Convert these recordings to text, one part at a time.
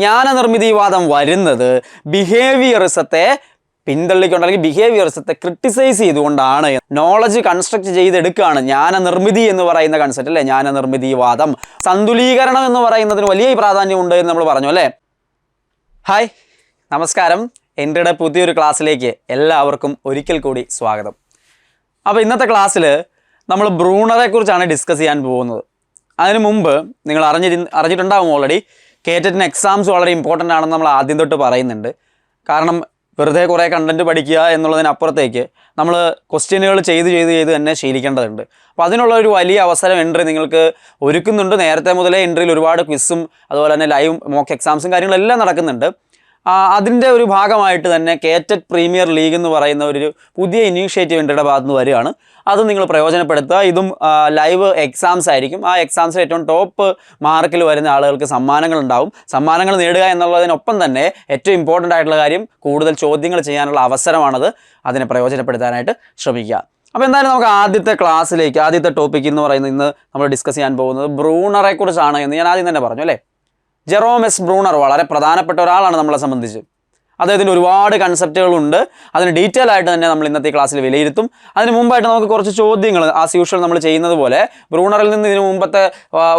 ജ്ഞാനനിർമ്മിതിവാദം വരുന്നത് ബിഹേവിയറിസത്തെ പിന്തള്ളിക്കൊണ്ട് അല്ലെങ്കിൽ ബിഹേവിയറിസത്തെ ക്രിട്ടിസൈസ് ചെയ്തുകൊണ്ടാണ്. നോളജ് കൺസ്ട്രക്ട് ചെയ്തെടുക്കുകയാണ് ജ്ഞാനനിർമ്മിതി എന്ന് പറയുന്ന കൺസെപ്റ്റ് അല്ലേ, ജ്ഞാനനിർമ്മിതിവാദം. സന്തുലീകരണം എന്ന് പറയുന്നതിന് വലിയ പ്രാധാന്യമുണ്ട് എന്ന് നമ്മൾ പറഞ്ഞു അല്ലേ. ഹായ്, നമസ്കാരം. എൻ്റെ പുതിയൊരു ക്ലാസ്സിലേക്ക് എല്ലാവർക്കും ഒരിക്കൽ കൂടി സ്വാഗതം. അപ്പോൾ ഇന്നത്തെ ക്ലാസ്സിൽ നമ്മൾ ബ്രൂണറെ കുറിച്ചാണ് ഡിസ്കസ് ചെയ്യാൻ പോകുന്നത്. അതിനു മുമ്പ് നിങ്ങൾ അറിഞ്ഞിട്ടുണ്ടാകും ഓൾറെഡി, കേറ്ററ്റിന് എക്സാംസ് വളരെ ഇമ്പോർട്ടൻ്റ് ആണെന്ന് നമ്മൾ ആദ്യം തൊട്ട് പറയുന്നുണ്ട്. കാരണം വെറുതെ കുറേ കണ്ടൻറ്റ് പഠിക്കുക എന്നുള്ളതിനപ്പുറത്തേക്ക് നമ്മൾ ക്വസ്റ്റ്യനുകൾ ചെയ്ത് തന്നെ ശീലിക്കേണ്ടതുണ്ട്. അപ്പോൾ അതിനുള്ള ഒരു വലിയ അവസരം എൻട്രി നിങ്ങൾക്ക് ഒരുക്കുന്നുണ്ട്. നേരത്തെ മുതലേ എൻട്രിയിൽ ഒരുപാട് ക്വിസും അതുപോലെ തന്നെ ലൈവ് മോക്ക് എക്സാംസും കാര്യങ്ങളെല്ലാം നടക്കുന്നുണ്ട്. അതിൻ്റെ ഒരു ഭാഗമായിട്ട് തന്നെ കേറ്ററ്റ് പ്രീമിയർ ലീഗ് എന്ന് പറയുന്ന ഒരു പുതിയ ഇനീഷ്യേറ്റീവ് എൻട്രിയുടെ ഭാഗത്ത് നിന്ന് വരികയാണ്. അത് നിങ്ങൾ പ്രയോജനപ്പെടുത്തുക. ഇതും ലൈവ് എക്സാംസ് ആയിരിക്കും. ആ എക്സാംസിൽ ഏറ്റവും ടോപ്പ് മാർക്കിൽ വരുന്ന ആളുകൾക്ക് സമ്മാനങ്ങൾ ഉണ്ടാവും. സമ്മാനങ്ങൾ നേടുക എന്നുള്ളതിനൊപ്പം തന്നെ ഏറ്റവും ഇമ്പോർട്ടൻ്റ് ആയിട്ടുള്ള കാര്യം, കൂടുതൽ ചോദ്യങ്ങൾ ചെയ്യാനുള്ള അവസരമാണത്. അതിനെ പ്രയോജനപ്പെടുത്താനായിട്ട് ശ്രമിക്കുക. അപ്പോൾ എന്തായാലും നമുക്ക് ആദ്യത്തെ ടോപ്പിക് എന്ന് പറയുന്നത് ഇന്ന് നമ്മൾ ഡിസ്കസ് ചെയ്യാൻ പോകുന്നത് ബ്രൂണറെ കുറിച്ചാണ് എന്ന് ഞാൻ ആദ്യം തന്നെ പറഞ്ഞു അല്ലേ. ജെറോം എസ് ബ്രൂണർ വളരെ പ്രധാനപ്പെട്ട ഒരാളാണ് നമ്മളെ സംബന്ധിച്ച്. അദ്ദേഹത്തിൻ്റെ ഒരുപാട് കൺസെപ്റ്റുകളുണ്ട്. അതിന് ഡീറ്റെയിൽ ആയിട്ട് തന്നെ നമ്മൾ ഇന്നത്തെ ക്ലാസ്സിൽ വിലയിരുത്തും. അതിന് മുമ്പായിട്ട് നമുക്ക് കുറച്ച് ചോദ്യങ്ങൾ ആസ് യൂഷ്വൽ നമ്മൾ ചെയ്യുന്നത് പോലെ ബ്രൂണറിൽ നിന്ന് ഇതിന് മുമ്പത്തെ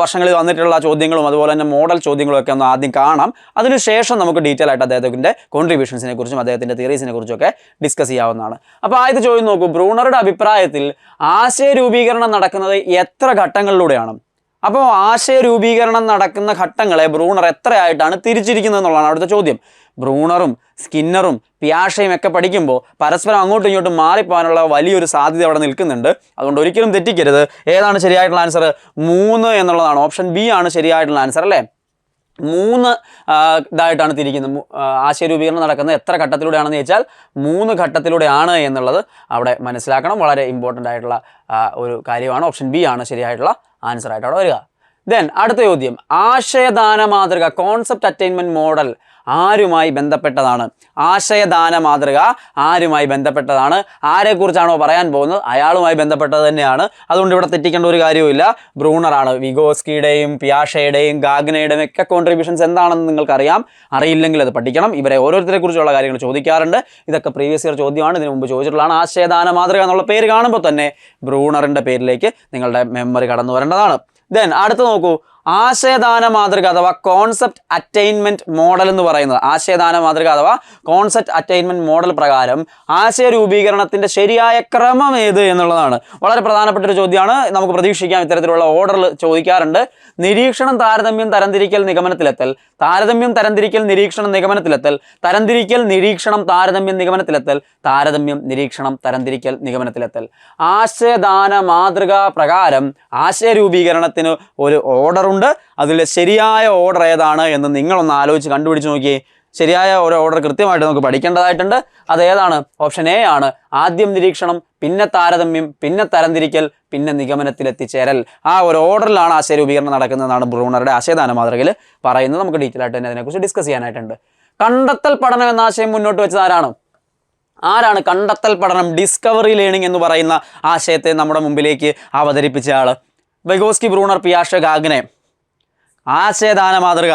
വർഷങ്ങളിൽ വന്നിട്ടുള്ള ചോദ്യങ്ങളും അതുപോലെ തന്നെ മോഡൽ ചോദ്യങ്ങളും ഒക്കെ ഒന്ന് ആദ്യം കാണാം. അതിനുശേഷം നമുക്ക് ഡീറ്റെയിൽ ആയിട്ട് അദ്ദേഹത്തിൻ്റെ കോൺട്രിബ്യൂഷൻസിനെ കുറിച്ചും അദ്ദേഹത്തിൻ്റെ തിയറീസിനെ കുറിച്ചൊക്കെ ഡിസ്കസ് ചെയ്യാവുന്നതാണ്. അപ്പോൾ ആദ്യത്തെ ചോദ്യം നോക്കൂ. ബ്രൂണറുടെ അഭിപ്രായത്തിൽ ആശയ രൂപീകരണം നടക്കുന്നത് എത്ര ഘട്ടങ്ങളിലൂടെയാണ്? അപ്പോൾ ആശയ രൂപീകരണം നടക്കുന്ന ഘട്ടങ്ങളെ ബ്രൂണർ എത്രയായിട്ടാണ് തിരിച്ചിരിക്കുന്നത് എന്നുള്ളതാണ് അടുത്ത ചോദ്യം. ബ്രൂണറും സ്കിന്നറും പിയാഷയും ഒക്കെ പഠിക്കുമ്പോൾ പരസ്പരം അങ്ങോട്ടും ഇങ്ങോട്ടും മാറിപ്പോകാനുള്ള വലിയൊരു സാധ്യത അവിടെ നിൽക്കുന്നുണ്ട്. അതുകൊണ്ട് ഒരിക്കലും തെറ്റിക്കരുത്. ഏതാണ് ശരിയായിട്ടുള്ള ആൻസർ? 3 എന്നുള്ളതാണ്. ഓപ്ഷൻ ബി ആണ് ശരിയായിട്ടുള്ള ആൻസർ അല്ലേ. 3 ഇതായിട്ടാണ് തിരിക്കുന്നത്. ആശയ രൂപീകരണം നടക്കുന്നത് എത്ര ഘട്ടത്തിലൂടെയാണെന്ന് ചോദിച്ചാൽ 3 ഘട്ടത്തിലൂടെയാണ് എന്നുള്ളത് അവിടെ മനസ്സിലാക്കണം. വളരെ ഇമ്പോർട്ടൻ്റ് ആയിട്ടുള്ള ഒരു കാര്യമാണ്. ഓപ്ഷൻ ബി ആണ് ശരിയായിട്ടുള്ള ആൻസർ ആയിട്ട് അവിടെ വരിക. ദെൻ അടുത്ത ചോദ്യം. ആശയദാന മാതൃക കോൺസെപ്റ്റ് അറ്റൈൻമെൻറ്റ് മോഡൽ ആരുമായി ബന്ധപ്പെട്ടതാണ്? ആശയദാന മാതൃക ആരുമായി ബന്ധപ്പെട്ടതാണ്? ആരെക്കുറിച്ചാണോ പറയാൻ പോകുന്നത് അയാളുമായി ബന്ധപ്പെട്ടത് തന്നെയാണ്. അതുകൊണ്ട് ഇവിടെ തെറ്റിക്കേണ്ട ഒരു കാര്യവുമില്ല. ബ്രൂണറാണ്. വിഗോസ്കിയുടെയും പിയാഷയുടെയും ഗാഗ്നയുടെയും ഒക്കെ കോൺട്രിബ്യൂഷൻസ് എന്താണെന്ന് നിങ്ങൾക്കറിയാം. അറിയില്ലെങ്കിൽ അത് പഠിക്കണം. ഇവരെ ഓരോരുത്തരെ കുറിച്ചുള്ള കാര്യങ്ങൾ ചോദിക്കാറുണ്ട്. ഇതൊക്കെ പ്രീവിയസ് ഇയർ ചോദ്യമാണ്. ഇതിനു മുമ്പ് ചോദിച്ചിട്ടുള്ളതാണ്. ആശയദാന മാതൃക എന്നുള്ള പേര് കാണുമ്പോൾ തന്നെ ബ്രൂണറിൻ്റെ പേരിലേക്ക് നിങ്ങളുടെ മെമ്മറി കടന്നു വരേണ്ടതാണ്. ദെൻ അടുത്ത് നോക്കൂ. ആശയദാന മാതൃക അഥവാ കോൺസെപ്റ്റ് അറ്റൈൻമെൻറ്റ് മോഡൽ എന്ന് പറയുന്നത്, ആശയദാന മാതൃക അഥവാ കോൺസെപ്റ്റ് അറ്റൈൻമെൻറ്റ് മോഡൽ പ്രകാരം ആശയ രൂപീകരണത്തിൻ്റെ ശരിയായ ക്രമം ഏത് എന്നുള്ളതാണ്. വളരെ പ്രധാനപ്പെട്ട ഒരു ചോദ്യമാണ്. നമുക്ക് പ്രതീക്ഷിക്കാം ഇത്തരത്തിലുള്ള ഓർഡറിൽ ചോദിക്കാറുണ്ട്. നിരീക്ഷണം, താരതമ്യം, തരംതിരിക്കൽ, നിഗമനത്തിലെത്തൽ. താരതമ്യം, തരംതിരിക്കൽ, നിരീക്ഷണം, നിഗമനത്തിലെത്തൽ. തരംതിരിക്കൽ, നിരീക്ഷണം, താരതമ്യം, നിഗമനത്തിലെത്തൽ. താരതമ്യം, നിരീക്ഷണം, തരംതിരിക്കൽ, നിഗമനത്തിലെത്തൽ. ആശയദാന മാതൃക പ്രകാരം ആശയ രൂപീകരണത്തിന് ഒരു ഓർഡർ ഉണ്ട്. അതിൽ ശരിയായ ഓർഡർ ഏതാണ് എന്ന് നിങ്ങളൊന്ന് ആലോചിച്ച് കണ്ടുപിടിച്ച് നോക്കിയേ. ശരിയായ ഒരു ഓർഡർ കൃത്യമായിട്ട് നമുക്ക് പഠിക്കേണ്ടതായിട്ടുണ്ട്. അതേതാണ്? ഓപ്ഷൻ എ ആണ്. ആദ്യം നിരീക്ഷണം, പിന്നെ താരതമ്യം, പിന്നെ തരംതിരിക്കൽ, പിന്നെ നിഗമനത്തിലെത്തിച്ചേരൽ. ആ ഒരു ഓർഡറിലാണ് ആശയ രൂപീകരണം നടക്കുന്നതെന്നാണ് ബ്രൂണറുടെ ആശയദാന മാതൃകയിൽ പറയുന്നത്. നമുക്ക് ഡീറ്റെയിൽ ആയിട്ട് തന്നെ അതിനെക്കുറിച്ച് ഡിസ്കസ് ചെയ്യാനായിട്ടുണ്ട്. കണ്ടെത്തൽ പഠനം എന്ന ആശയം മുന്നോട്ട് വെച്ചത് ആരാണ്? കണ്ടെത്തൽ പഠനം, ഡിസ്കവറി ലേണിംഗ് എന്ന് പറയുന്ന ആശയത്തെ നമ്മുടെ മുമ്പിലേക്ക് അവതരിപ്പിച്ച ആൾ വിഗോസ്കി, ബ്രൂണർ, പിയാഷെ, ഗാഗ്നെ. ആശയദാന മാതൃക,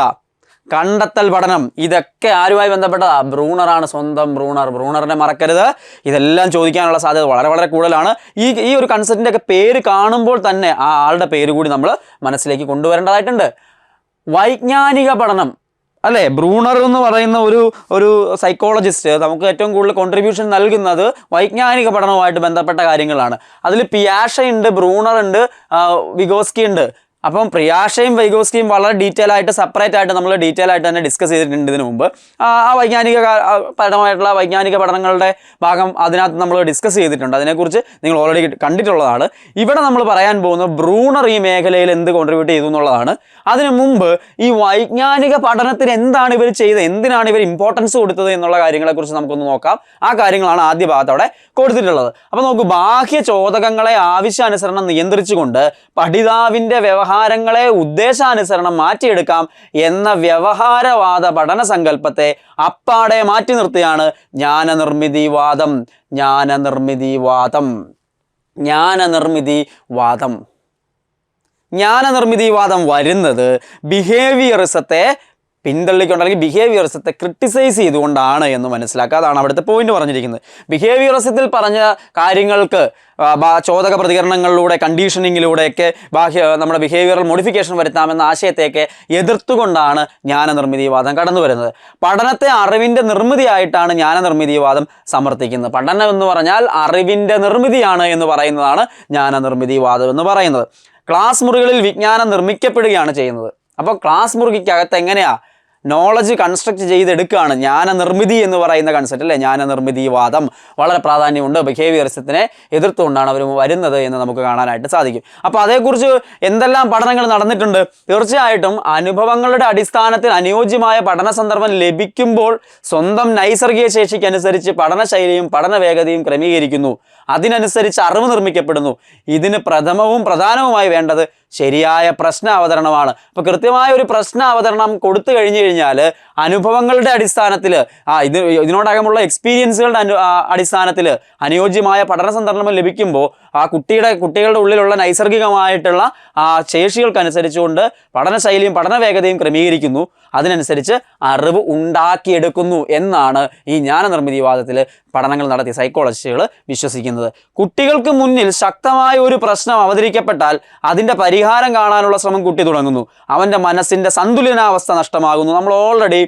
കണ്ടെത്തൽ പഠനം, ഇതൊക്കെ ആരുമായി ബന്ധപ്പെട്ടതാ? ബ്രൂണറാണ്. സ്വന്തം ബ്രൂണറിനെ മറക്കരുത്. ഇതെല്ലാം ചോദിക്കാനുള്ള സാധ്യത വളരെ വളരെ കൂടുതലാണ്. ഈ ഒരു കൺസെപ്റ്റിൻ്റെ ഒക്കെ പേര് കാണുമ്പോൾ തന്നെ ആ ആളുടെ പേര് കൂടി നമ്മൾ മനസ്സിലേക്ക് കൊണ്ടുവരേണ്ടതായിട്ടുണ്ട്. വൈജ്ഞാനിക പഠനം അല്ലേ. ബ്രൂണർ എന്ന് പറയുന്ന ഒരു സൈക്കോളജിസ്റ്റ് നമുക്ക് ഏറ്റവും കൂടുതൽ കോൺട്രിബ്യൂഷൻ നൽകുന്നത് വൈജ്ഞാനിക പഠനവുമായിട്ട് ബന്ധപ്പെട്ട കാര്യങ്ങളാണ്. അതിൽ പിയാഷയുണ്ട്, ബ്രൂണറുണ്ട്, വിഗോസ്കി ഉണ്ട്. അപ്പം പിയാഷയും വൈഗോസ്കിയും വളരെ ഡീറ്റെയിൽ ആയിട്ട് സെപ്പറേറ്റ് ആയിട്ട് നമ്മൾ ഡീറ്റെയിൽ ആയിട്ട് തന്നെ ഡിസ്കസ് ചെയ്തിട്ടുണ്ട് ഇതിനു മുമ്പ്. ആ പരമായിട്ടുള്ള വൈജ്ഞാനിക പഠനങ്ങളുടെ ഭാഗം അതിനകത്ത് നമ്മൾ ഡിസ്കസ് ചെയ്തിട്ടുണ്ട്. അതിനെക്കുറിച്ച് നിങ്ങൾ ഓൾറെഡി കണ്ടിട്ടുള്ളതാണ്. ഇവിടെ നമ്മൾ പറയാൻ പോകുന്നത് ബ്രൂണർ ഈ മേഖലയിൽ എന്ത് കോൺട്രിബ്യൂട്ട് ചെയ്തു എന്നുള്ളതാണ്. അതിനു മുമ്പ് ഈ വൈജ്ഞാനിക പഠനത്തിന് എന്താണ് ഇവർ ചെയ്തത്, എന്തിനാണ് ഇവർ ഇമ്പോർട്ടൻസ് കൊടുത്തത് എന്നുള്ള കാര്യങ്ങളെക്കുറിച്ച് നമുക്കൊന്ന് നോക്കാം. ആ കാര്യങ്ങളാണ് ആദ്യ ഭാഗത്ത് അവിടെ കൊടുത്തിട്ടുള്ളത്. അപ്പോൾ നമുക്ക് ബാഹ്യ ചോദകങ്ങളെ ആവശ്യാനുസരണം നിയന്ത്രിച്ചുകൊണ്ട് പഠിതാവിൻ്റെ വ്യവഹാരങ്ങളെ ഉദ്ദേശാനുസരണം മാറ്റിയെടുക്കാം എന്ന വ്യവഹാരവാദ പഠന സങ്കല്പത്തെ അപ്പാടെ മാറ്റി നിർത്തിയാണ് ജ്ഞാനനിർമ്മിതിവാദം. ജ്ഞാനനിർമ്മിതിവാദം വരുന്നത് ബിഹേവിയറിസത്തെ പിന്തള്ളിക്കൊണ്ട് അല്ലെങ്കിൽ ബിഹേവിയറിസത്തെ ക്രിട്ടിസൈസ് ചെയ്തുകൊണ്ടാണ് എന്ന് മനസ്സിലാക്കുക. അതാണ് അവിടുത്തെ പോയിന്റ് പറഞ്ഞിരിക്കുന്നത്. ബിഹേവിയറിസത്തിൽ പറഞ്ഞ കാര്യങ്ങൾക്ക് ചോദക പ്രതികരണങ്ങളിലൂടെ കണ്ടീഷനിങ്ങിലൂടെയൊക്കെ നമ്മുടെ ബിഹേവിയറൽ മോഡിഫിക്കേഷൻ വരുത്താമെന്ന ആശയത്തെയൊക്കെ എതിർത്തുകൊണ്ടാണ് ജ്ഞാനനിർമ്മിതിവാദം കടന്നു വരുന്നത്. പഠനത്തെ അറിവിൻ്റെ നിർമ്മിതിയായിട്ടാണ് ജ്ഞാനനിർമ്മിതിവാദം സമർത്ഥിക്കുന്നത്. പഠനം എന്ന് പറഞ്ഞാൽ അറിവിൻ്റെ നിർമ്മിതിയാണ് എന്ന് പറയുന്നതാണ് ജ്ഞാനനിർമ്മിതിവാദം എന്ന് പറയുന്നത്. ക്ലാസ് മുറികളിൽ വിജ്ഞാനം നിർമ്മിക്കപ്പെടുകയാണ് ചെയ്യുന്നത്. അപ്പോൾ ക്ലാസ് മുറിക്കകത്ത് എങ്ങനെയാ നോളജ് കൺസ്ട്രക്ട് ചെയ്തെടുക്കുകയാണ്. ജ്ഞാനനിർമ്മിതി എന്ന് പറയുന്ന കൺസെപ്റ്റ് അല്ലേ, ജ്ഞാനനിർമ്മിതിവാദം വളരെ പ്രാധാന്യമുണ്ട്. ബിഹേവിയറിസത്തിനെ എതിർത്തുകൊണ്ടാണ് അവർ വരുന്നത് എന്ന് നമുക്ക് കാണാനായിട്ട് സാധിക്കും. അപ്പോൾ അതേക്കുറിച്ച് എന്തെല്ലാം പഠനങ്ങൾ നടന്നിട്ടുണ്ട്? തീർച്ചയായിട്ടും അനുഭവങ്ങളുടെ അടിസ്ഥാനത്തിൽ അനുയോജ്യമായ പഠന സന്ദർഭം ലഭിക്കുമ്പോൾ സ്വന്തം നൈസർഗിക ശേഷിക്കനുസരിച്ച് പഠനശൈലിയും പഠന വേഗതയും ക്രമീകരിക്കുന്നു. അതിനനുസരിച്ച് അറിവ് നിർമ്മിക്കപ്പെടുന്നു. ഇതിന് പ്രഥമവും പ്രധാനവുമായി വേണ്ടത് ശരിയായ പ്രശ്ന അവതരണമാണ്. അപ്പോൾ കൃത്യമായ ഒരു പ്രശ്ന അവതരണം കൊടുത്തു കഴിഞ്ഞു കഴിഞ്ഞാൽ അനുഭവങ്ങളുടെ അടിസ്ഥാനത്തിൽ ഇതിനോടകമുള്ള എക്സ്പീരിയൻസുകളുടെ അടിസ്ഥാനത്തിൽ അനുയോജ്യമായ പഠന സന്ദർഭം ലഭിക്കുമ്പോൾ ആ കുട്ടികളുടെ ഉള്ളിലുള്ള നൈസർഗികമായിട്ടുള്ള ആ ശേഷികൾക്കനുസരിച്ചുകൊണ്ട് പഠനശൈലിയും പഠന വേഗതയും ക്രമീകരിക്കുന്നു. അതിനനുസരിച്ച് അറിവ് ഉണ്ടാക്കിയെടുക്കുന്നു എന്നാണ് ഈ ജ്ഞാനനിർമ്മിതിവാദത്തിൽ പഠനങ്ങൾ നടത്തിയ സൈക്കോളജിസ്റ്റുകൾ വിശ്വസിക്കുന്നത്. കുട്ടികൾക്ക് മുന്നിൽ ശക്തമായ ഒരു പ്രശ്നം അവതരിക്കപ്പെട്ടാൽ അതിൻ്റെ പരിഹാരം കാണാനുള്ള ശ്രമം കുട്ടി തുടങ്ങുന്നു. അവൻ്റെ മനസ്സിൻ്റെ സന്തുലനാവസ്ഥ നഷ്ടമാകുന്നു. നമ്മൾ ഓൾറെഡി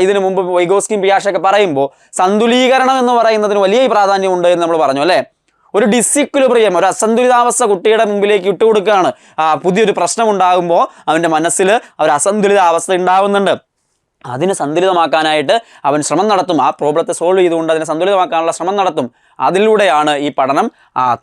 ഇതിനു മുമ്പ് വൈഗോസ്കിയും പിയാഷൊക്കെ പറയുമ്പോൾ സന്തുലീകരണം എന്ന് പറയുന്നതിന് വലിയ പ്രാധാന്യമുണ്ട് എന്ന് നമ്മൾ പറഞ്ഞു അല്ലേ. ഒരു ഡിസിക്വിലിബ്രിയം, ഒരു അസന്തുലിതാവസ്ഥ കുട്ടിയുടെ മുമ്പിലേക്ക് ഇട്ടുകൊടുക്കുകയാണ്. പുതിയൊരു പ്രശ്നം ഉണ്ടാകുമ്പോൾ അവൻ്റെ മനസ്സിൽ ഒരു അസന്തുലിതാവസ്ഥ ഉണ്ടാകുന്നുണ്ട്. അതിനെ സന്തുലിതമാക്കാനായിട്ട് അവൻ ശ്രമം നടത്തും. ആ പ്രോബ്ലത്തെ സോൾവ് ചെയ്തുകൊണ്ട് അതിനെ സന്തുലിതമാക്കാനുള്ള ശ്രമം നടത്തും. അതിലൂടെയാണ് ഈ പഠനം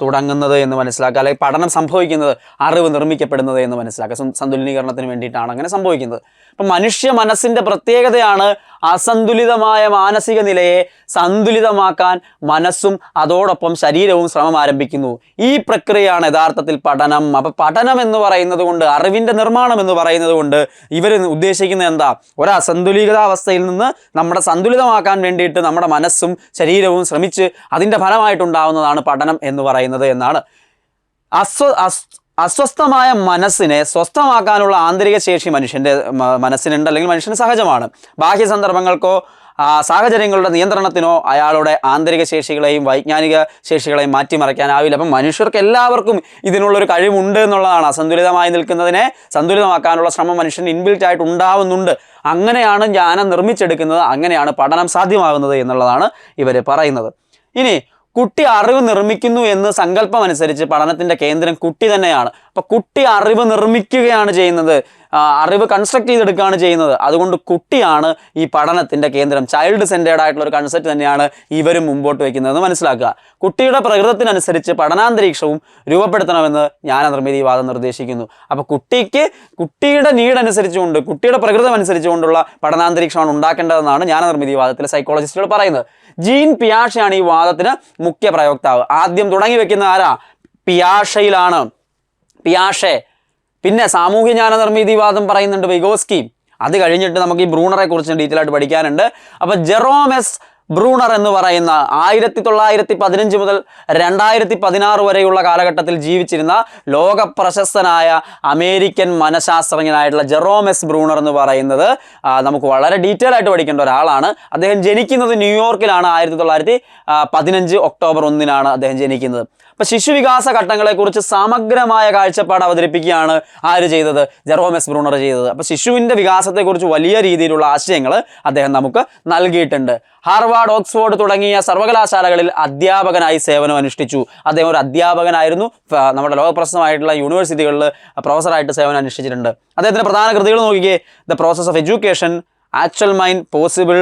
തുടങ്ങുന്നത് എന്ന് മനസ്സിലാക്കുക, അല്ലെങ്കിൽ പഠനം സംഭവിക്കുന്നത്, അറിവ് നിർമ്മിക്കപ്പെടുന്നത് എന്ന് മനസ്സിലാക്കുക. സന്തുലനീകരണത്തിന് വേണ്ടിയിട്ടാണ് അങ്ങനെ സംഭവിക്കുന്നത്. അപ്പം മനുഷ്യ മനസ്സിൻ്റെ പ്രത്യേകതയാണ് അസന്തുലിതമായ മാനസിക നിലയെ സന്തുലിതമാക്കാൻ മനസ്സും അതോടൊപ്പം ശരീരവും ശ്രമം ആരംഭിക്കുന്നു. ഈ പ്രക്രിയയാണ് യഥാർത്ഥത്തിൽ പഠനം. അപ്പം പഠനം എന്ന് പറയുന്നത് കൊണ്ട്, അറിവിൻ്റെ നിർമ്മാണം എന്ന് പറയുന്നത് കൊണ്ട് ഇവർ ഉദ്ദേശിക്കുന്നത് എന്താ? ഒരു അസന്തുലിതാവസ്ഥയിൽ നിന്ന് നമ്മുടെ സന്തുലിതമാക്കാൻ വേണ്ടിയിട്ട് നമ്മുടെ മനസ്സും ശരീരവും ശ്രമിച്ച് അതിൻ്റെ ഫലമായിട്ടുണ്ടാവുന്നതാണ് പഠനം എന്ന് പറയുന്നത് എന്നാണ്. അസ്വസ്ഥമായ മനസ്സിനെ സ്വസ്ഥമാക്കാനുള്ള ആന്തരിക ശേഷി മനുഷ്യൻ്റെ മനസ്സിനുണ്ട്, അല്ലെങ്കിൽ മനുഷ്യന് സഹജമാണ്. ബാഹ്യ സന്ദർഭങ്ങൾക്കോ സാഹചര്യങ്ങളുടെ നിയന്ത്രണത്തിനോ അയാളുടെ ആന്തരിക ശേഷികളെയും വൈജ്ഞാനിക ശേഷികളെയും മാറ്റിമറിക്കാനാവില്ല. അപ്പം മനുഷ്യർക്ക് എല്ലാവർക്കും ഇതിനുള്ളൊരു കഴിവുണ്ട് എന്നുള്ളതാണ്. അസന്തുലിതമായി നിൽക്കുന്നതിനെ സന്തുലിതമാക്കാനുള്ള ശ്രമം മനുഷ്യൻ ഇൻബിൽറ്റ് ആയിട്ട് ഉണ്ടാവുന്നുണ്ട്. അങ്ങനെയാണ് ജ്ഞാനം നിർമ്മിച്ചെടുക്കുന്നത്, അങ്ങനെയാണ് പഠനം സാധ്യമാകുന്നത് എന്നുള്ളതാണ് ഇവർ പറയുന്നത്. ഇനി കുട്ടി അറിവ് നിർമ്മിക്കുന്നു എന്ന് സങ്കല്പം അനുസരിച്ച് പഠനത്തിൻ്റെ കേന്ദ്രം കുട്ടി തന്നെയാണ്. അപ്പോൾ കുട്ടി അറിവ് നിർമ്മിക്കുകയാണ് ചെയ്യുന്നത്, അറിവ് കൺസ്ട്രക്ട് ചെയ്തെടുക്കുകയാണ് ചെയ്യുന്നത്. അതുകൊണ്ട് കുട്ടിയാണ് ഈ പഠനത്തിൻ്റെ കേന്ദ്രം. ചൈൽഡ് സെൻറ്റേർഡ് ആയിട്ടുള്ള ഒരു കൺസെപ്റ്റ് തന്നെയാണ് ഇവരും മുമ്പോട്ട് വയ്ക്കുന്നതെന്ന് മനസ്സിലാക്കുക. കുട്ടിയുടെ പ്രകൃതത്തിനനുസരിച്ച് പഠനാന്തരീക്ഷവും രൂപപ്പെടുത്തണമെന്ന് ജ്ഞാനനിർമ്മിതിവാദം നിർദ്ദേശിക്കുന്നു. അപ്പോൾ കുട്ടിയുടെ നീഡ് അനുസരിച്ചുകൊണ്ട്, കുട്ടിയുടെ പ്രകൃതം അനുസരിച്ചുകൊണ്ടുള്ള പഠനാന്തരീക്ഷമാണ് ഉണ്ടാക്കേണ്ടതെന്നാണ് ജ്ഞാനനിർമ്മിതിവാദത്തിലെ സൈക്കോളജിസ്റ്റുകൾ പറയുന്നത്. ജീൻ പിയാഷെയാണ് ഈ വാദത്തിന് മുഖ്യ പ്രയോക്താവ്. ആദ്യം തുടങ്ങി വെക്കുന്ന ആരാ? പിയാഷയിലാണ്. പിയാഷെ. പിന്നെ സാമൂഹ്യ ജ്ഞാനനിർമ്മിതിവാദം പറയുന്നുണ്ട് വൈഗോസ്കി. അത് കഴിഞ്ഞിട്ട് നമുക്ക് ഈ ബ്രൂണറെ കുറിച്ച് ഡീറ്റെയിൽ ആയിട്ട് പഠിക്കാനുണ്ട്. അപ്പോൾ ജെറോം എസ് ബ്രൂണർ എന്ന് പറയുന്ന 1915 മുതൽ 2016 വരെയുള്ള കാലഘട്ടത്തിൽ ജീവിച്ചിരുന്ന ലോക പ്രശസ്തനായ അമേരിക്കൻ മനഃശാസ്ത്രജ്ഞനായിട്ടുള്ള ജെറോം എസ് ബ്രൂണർ എന്ന് പറയുന്നത് നമുക്ക് വളരെ ഡീറ്റെയിൽ ആയിട്ട് പഠിക്കേണ്ട ഒരാളാണ്. അദ്ദേഹം ജനിക്കുന്നത് ന്യൂയോർക്കിലാണ്. 1915 ഒക്ടോബർ 1 അദ്ദേഹം ജനിക്കുന്നത്. അപ്പോൾ ശിശുവികാസ ഘട്ടങ്ങളെക്കുറിച്ച് സമഗ്രമായ കാഴ്ചപ്പാട് അവതരിപ്പിക്കുകയാണ് ആര് ചെയ്തത്? ജെറോം എസ് ബ്രൂണർ ചെയ്തത്. അപ്പോൾ ശിശുവിൻ്റെ വികാസത്തെക്കുറിച്ച് വലിയ രീതിയിലുള്ള ആശയങ്ങൾ അദ്ദേഹം നമുക്ക് നൽകിയിട്ടുണ്ട്. ഹാർവാർഡ്, ഓക്സ്ഫോർഡ് തുടങ്ങിയ സർവകലാശാലകളിൽ അധ്യാപകനായി സേവനം അനുഷ്ഠിച്ചു. അദ്ദേഹം ഒരു അധ്യാപകനായിരുന്നു. നമ്മുടെ ലോകപ്രശസ്തമായിട്ടുള്ള യൂണിവേഴ്സിറ്റികളിൽ പ്രൊഫസറായിട്ട് സേവനം അനുഷ്ഠിച്ചിട്ടുണ്ട്. അദ്ദേഹത്തിൻ്റെ പ്രധാന കൃതികൾ നോക്കിക്കേ: the process of education, actual mind, possible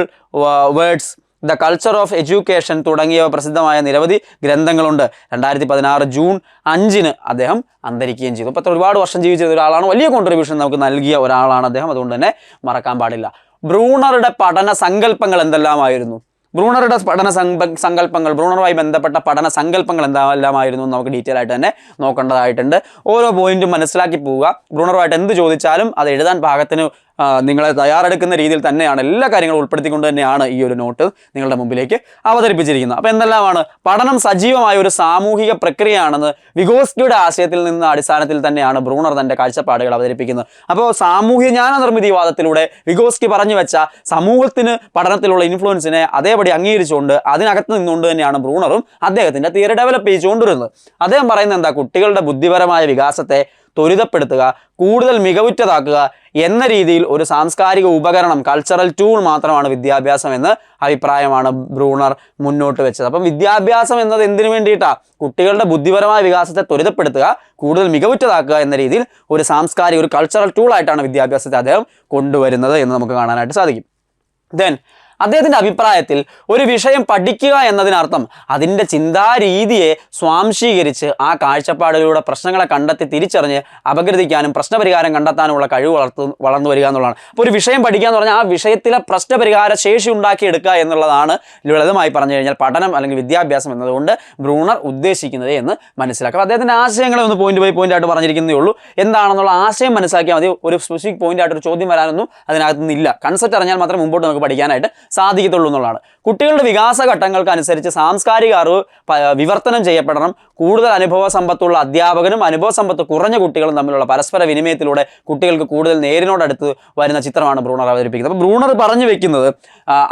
words, the culture of education തുടങ്ങിയവ പ്രസിദ്ധമായ നിരവധി ഗ്രന്ഥങ്ങളുണ്ട്. 2016 ജൂൺ 5 അദ്ദേഹം അന്തരിക്കുകയും ചെയ്തു. അപ്പോൾ ഒരുപാട് വർഷം ജീവിച്ച ഒരാളാണ്. വലിയ കോൺട്രിബ്യൂഷൻ നമുക്ക് നൽകിയ ഒരാളാണ് അദ്ദേഹം. അതുകൊണ്ട് തന്നെ മറക്കാൻ പാടില്ല. ബ്രൂണറുടെ പഠന സങ്കല്പങ്ങൾ എന്തെല്ലാമായിരുന്നു? ബ്രൂണറുടെ പഠന സങ്കല്പങ്ങൾ, ബ്രൂണറുമായി ബന്ധപ്പെട്ട പഠന സങ്കല്പങ്ങൾ എന്തെല്ലാമായിരുന്നു നമുക്ക് ഡീറ്റെയിൽ ആയിട്ട് തന്നെ നോക്കേണ്ടതായിട്ടുണ്ട്. ഓരോ പോയിന്റും മനസ്സിലാക്കി പോവുക. ബ്രൂണറുമായിട്ട് എന്ത് ചോദിച്ചാലും അത് എഴുതാൻ പാകത്തിന് നിങ്ങളെ തയ്യാറെടുക്കുന്ന രീതിയിൽ തന്നെയാണ് എല്ലാ കാര്യങ്ങളും ഉൾപ്പെടുത്തിക്കൊണ്ട് തന്നെയാണ് ഈ ഒരു നോട്ട് നിങ്ങളുടെ മുമ്പിലേക്ക് അവതരിപ്പിച്ചിരിക്കുന്നത്. അപ്പോൾ എന്തെല്ലാമാണ്? പഠനം സജീവമായ ഒരു സാമൂഹിക പ്രക്രിയയാണെന്ന് വിഗോസ്കിയുടെ ആശയത്തിൽ നിന്ന് അടിസ്ഥാനത്തിൽ തന്നെയാണ് ബ്രൂണർ തൻ്റെ കാഴ്ചപ്പാടുകൾ അവതരിപ്പിക്കുന്നത്. അപ്പോൾ സാമൂഹ്യ ജ്ഞാന നിർമ്മിതിവാദത്തിലൂടെ വിഗോസ്കി പറഞ്ഞു വെച്ച സമൂഹത്തിന് പഠനത്തിലുള്ള ഇൻഫ്ലുവൻസിനെ അതേപടി അംഗീകരിച്ചുകൊണ്ട് അതിനകത്ത് നിന്നുകൊണ്ട് തന്നെയാണ് ബ്രൂണറും അദ്ദേഹത്തിൻ്റെ തിയറി ഡെവലപ്പ് ചെയ്തുകൊണ്ടിരുന്നത്. അദ്ദേഹം പറയുന്നത് എന്താ? കുട്ടികളുടെ ബുദ്ധിപരമായ വികാസത്തെ ത്വരിതപ്പെടുത്തുക, കൂടുതൽ മികവുറ്റതാക്കുക എന്ന രീതിയിൽ ഒരു സാംസ്കാരിക ഉപകരണം, കൾച്ചറൽ ടൂൾ മാത്രമാണ് വിദ്യാഭ്യാസം എന്ന അഭിപ്രായമാണ് ബ്രൂണർ മുന്നോട്ട് വെച്ചത്. അപ്പം വിദ്യാഭ്യാസം എന്നത് എന്തിനു വേണ്ടിയിട്ടാണ്? കുട്ടികളുടെ ബുദ്ധിപരമായ വികാസത്തെ ത്വരിതപ്പെടുത്തുക, കൂടുതൽ മികവുറ്റതാക്കുക എന്ന രീതിയിൽ ഒരു സാംസ്കാരിക, ഒരു കൾച്ചറൽ ടൂളായിട്ടാണ് വിദ്യാഭ്യാസത്തെ അദ്ദേഹം കൊണ്ടുവരുന്നത് എന്ന് നമുക്ക് കാണാനായിട്ട് സാധിക്കും. ദെൻ അദ്ദേഹത്തിൻ്റെ അഭിപ്രായത്തിൽ ഒരു വിഷയം പഠിക്കുക എന്നതിനർത്ഥം അതിൻ്റെ ചിന്താരീതിയെ സ്വാംശീകരിച്ച് ആ കാഴ്ചപ്പാടുകളിലൂടെ പ്രശ്നങ്ങളെ കണ്ടെത്തി തിരിച്ചറിഞ്ഞ് അപഗ്രഥിക്കാനും പ്രശ്നപരിഹാരം കണ്ടെത്താനുമുള്ള കഴിവ് വളർന്നു വരിക എന്നുള്ളതാണ്. അപ്പോൾ ഒരു വിഷയം പഠിക്കുക എന്ന് പറഞ്ഞാൽ ആ വിഷയത്തിലെ പ്രശ്നപരിഹാര ശേഷി ഉണ്ടാക്കിയെടുക്കുക എന്നുള്ളതാണ് ലളിതമായി പറഞ്ഞു കഴിഞ്ഞാൽ പഠനം അല്ലെങ്കിൽ വിദ്യാഭ്യാസം എന്നതുകൊണ്ട് ബ്രൂണർ ഉദ്ദേശിക്കുന്നത് എന്ന് മനസ്സിലാക്കുക. അദ്ദേഹത്തിൻ്റെ ആശയങ്ങളെ ഒന്ന് പോയിന്റ് ബൈ പോയിന്റ് ആയിട്ട് പറഞ്ഞിരിക്കുന്നേ ഉള്ളൂ. എന്താണെന്നുള്ള ആശയം മനസ്സിലാക്കിയാൽ മതി. ഒരു സ്പെസിഫിക് പോയിന്റ് ആയിട്ട് ഒരു ചോദ്യം വരാനൊന്നും അതിനകത്തുനിന്നില്ല. കൺസെപ്റ്റ് അറിഞ്ഞാൽ മാത്രമേ മുമ്പോട്ട് നമുക്ക് പഠിക്കാനായിട്ട് സാധിക്കത്തുള്ളൂ എന്നുള്ളതാണ്. കുട്ടികളുടെ വികാസ ഘട്ടങ്ങൾക്കനുസരിച്ച് സാംസ്കാരിക അറിവ് വിവർത്തനം ചെയ്യപ്പെടണം. കൂടുതൽ അനുഭവ സമ്പത്തുള്ള അധ്യാപകനും അനുഭവ സമ്പത്ത് കുറഞ്ഞ കുട്ടികളും തമ്മിലുള്ള പരസ്പര വിനിമയത്തിലൂടെ കുട്ടികൾക്ക് കൂടുതൽ നേരിനോടടുത്ത് വരുന്ന ചിത്രമാണ് ബ്രൂണർ അവതരിപ്പിക്കുന്നത്. അപ്പോൾ ബ്രൂണർ പറഞ്ഞു വെക്കുന്നത്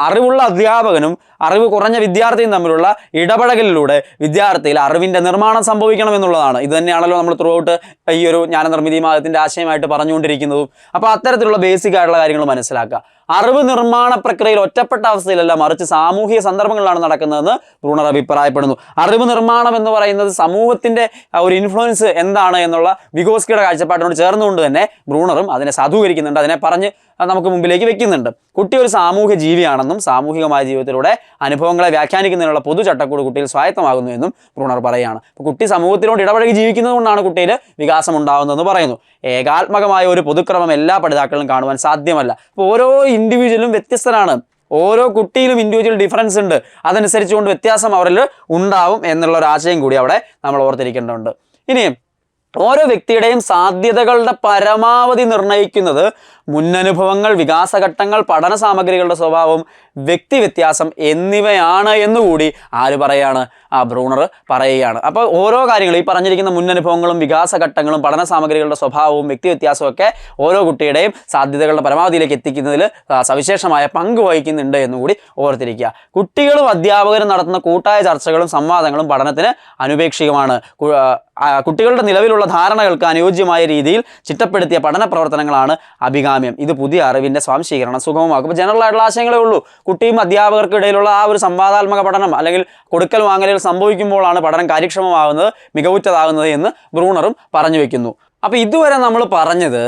അറിവുള്ള അധ്യാപകനും അറിവ് കുറഞ്ഞ വിദ്യാർത്ഥിയും തമ്മിലുള്ള ഇടപെടലിലൂടെ വിദ്യാർത്ഥിയിൽ അറിവിൻ്റെ നിർമ്മാണം സംഭവിക്കണം എന്നുള്ളതാണ്. ഇത് തന്നെയാണല്ലോ നമ്മൾ ത്രൂ ഔട്ട് ഈ ഒരു ജ്ഞാനനിർമ്മിതിവാദത്തിൻ്റെ ആശയമായിട്ട് പറഞ്ഞുകൊണ്ടിരിക്കുന്നതും. അപ്പോൾ അത്തരത്തിലുള്ള ബേസിക് ആയിട്ടുള്ള കാര്യങ്ങൾ മനസ്സിലാക്കുക. അറിവ് നിർമ്മാണ പ്രക്രിയയിൽ ഒറ്റപ്പെട്ട അവസ്ഥയിലല്ല, മറിച്ച് സാമൂഹിക സന്ദർഭങ്ങളിലാണ് നടക്കുന്നതെന്ന് ബ്രൂണർ അഭിപ്രായപ്പെടുന്നു. അറിവ് നിർമ്മാണം എന്ന് പറയുന്നത് സമൂഹത്തിൻ്റെ ഒരു ഇൻഫ്ലുവൻസ് എന്താണ് എന്നുള്ള വിഗോസ്കിയുടെ കാഴ്ചപ്പാടിനോട് ചേർന്നുകൊണ്ട് തന്നെ ബ്രൂണറും അതിനെ സാധൂകരിക്കുന്നുണ്ട്, അതിനെ പറഞ്ഞ് നമുക്ക് മുമ്പിലേക്ക് വെക്കുന്നുണ്ട്. കുട്ടി ഒരു സാമൂഹ്യ ജീവിയാണെന്നും സാമൂഹികമായ ജീവിതത്തിലൂടെ അനുഭവങ്ങളെ വ്യാഖ്യാനിക്കുന്നതിനുള്ള പൊതു ചട്ടക്കൂട് കുട്ടിയിൽ സ്വായത്തമാകുന്നു എന്നും ബ്രൂണർ പറയുകയാണ്. അപ്പോൾ കുട്ടി സമൂഹത്തിനോട് ഇടപഴകി ജീവിക്കുന്നത് കൊണ്ടാണ് കുട്ടിയിൽ വികാസം ഉണ്ടാകുന്നതെന്ന് പറയുന്നു. ഏകാത്മകമായ ഒരു പൊതുക്രമം എല്ലാ പഠിതാക്കളും കാണുവാൻ സാധ്യമല്ല. അപ്പോൾ ഓരോ ഇൻഡിവിജ്വലും വ്യത്യസ്തനാണ്. ഓരോ കുട്ടിയിലും ഇൻഡിവിജ്വൽ ഡിഫറൻസ് ഉണ്ട്. അതനുസരിച്ചുകൊണ്ട് വ്യത്യാസം അവരിൽ ഉണ്ടാവും എന്നുള്ള ഒരു ആശയം കൂടി അവിടെ നമ്മൾ ഓർത്തിരിക്കേണ്ടതുണ്ട്. ഇനിയും ഓരോ വ്യക്തിയുടെയും സാധ്യതകളുടെ പരമാവധി നിർണ്ണയിക്കുന്നത് മുന്നനുഭവങ്ങൾ, വികാസഘട്ടങ്ങൾ, പഠന സാമഗ്രികളുടെ സ്വഭാവം, വ്യക്തി വ്യത്യാസം എന്നിവയാണ് എന്നുകൂടി ആര് പറയാണ്? ബ്രൂണർ പറയുകയാണ്. അപ്പോൾ ഓരോ കാര്യങ്ങളും ഈ പറഞ്ഞിരിക്കുന്ന മുന്നനുഭവങ്ങളും വികാസഘട്ടങ്ങളും പഠന സാമഗ്രികളുടെ സ്വഭാവവും വ്യക്തി വ്യത്യാസവും ഒക്കെ ഓരോ കുട്ടിയുടെയും സാധ്യതകളുടെ പരമാവധിയിലേക്ക് എത്തിക്കുന്നതിൽ സവിശേഷമായ പങ്ക് വഹിക്കുന്നുണ്ട് എന്നുകൂടി ഓർത്തിരിക്കുക. കുട്ടികളും അധ്യാപകരും നടത്തുന്ന കൂട്ടായ ചർച്ചകളും സംവാദങ്ങളും പഠനത്തിന് അനുപേക്ഷികമാണ്. കുട്ടികളുടെ നിലവിലുള്ള ധാരണകൾക്ക് അനുയോജ്യമായ രീതിയിൽ ചിട്ടപ്പെടുത്തിയ പഠന പ്രവർത്തനങ്ങളാണ് അഭികാമ്യം. ഇത് പുതിയ അറിവിൻ്റെ സ്വാംശീകരണം സുഗമമാക്കും. ഇപ്പോൾ ജനറൽ ആയിട്ടുള്ള ആശയങ്ങളേ ഉള്ളൂ. കുട്ടിയും അധ്യാപകർക്കും ഇടയിലുള്ള ആ ഒരു സംവാദാത്മക പഠനം അല്ലെങ്കിൽ കൊടുക്കൽ വാങ്ങലുകൾ സംഭവിക്കുമ്പോഴാണ് പഠനം കാര്യക്ഷമമാകുന്നത്, മികവുറ്റതാകുന്നത് എന്ന് ബ്രൂണറും പറഞ്ഞു വെക്കുന്നു. അപ്പോൾ ഇതുവരെ നമ്മൾ പറഞ്ഞത്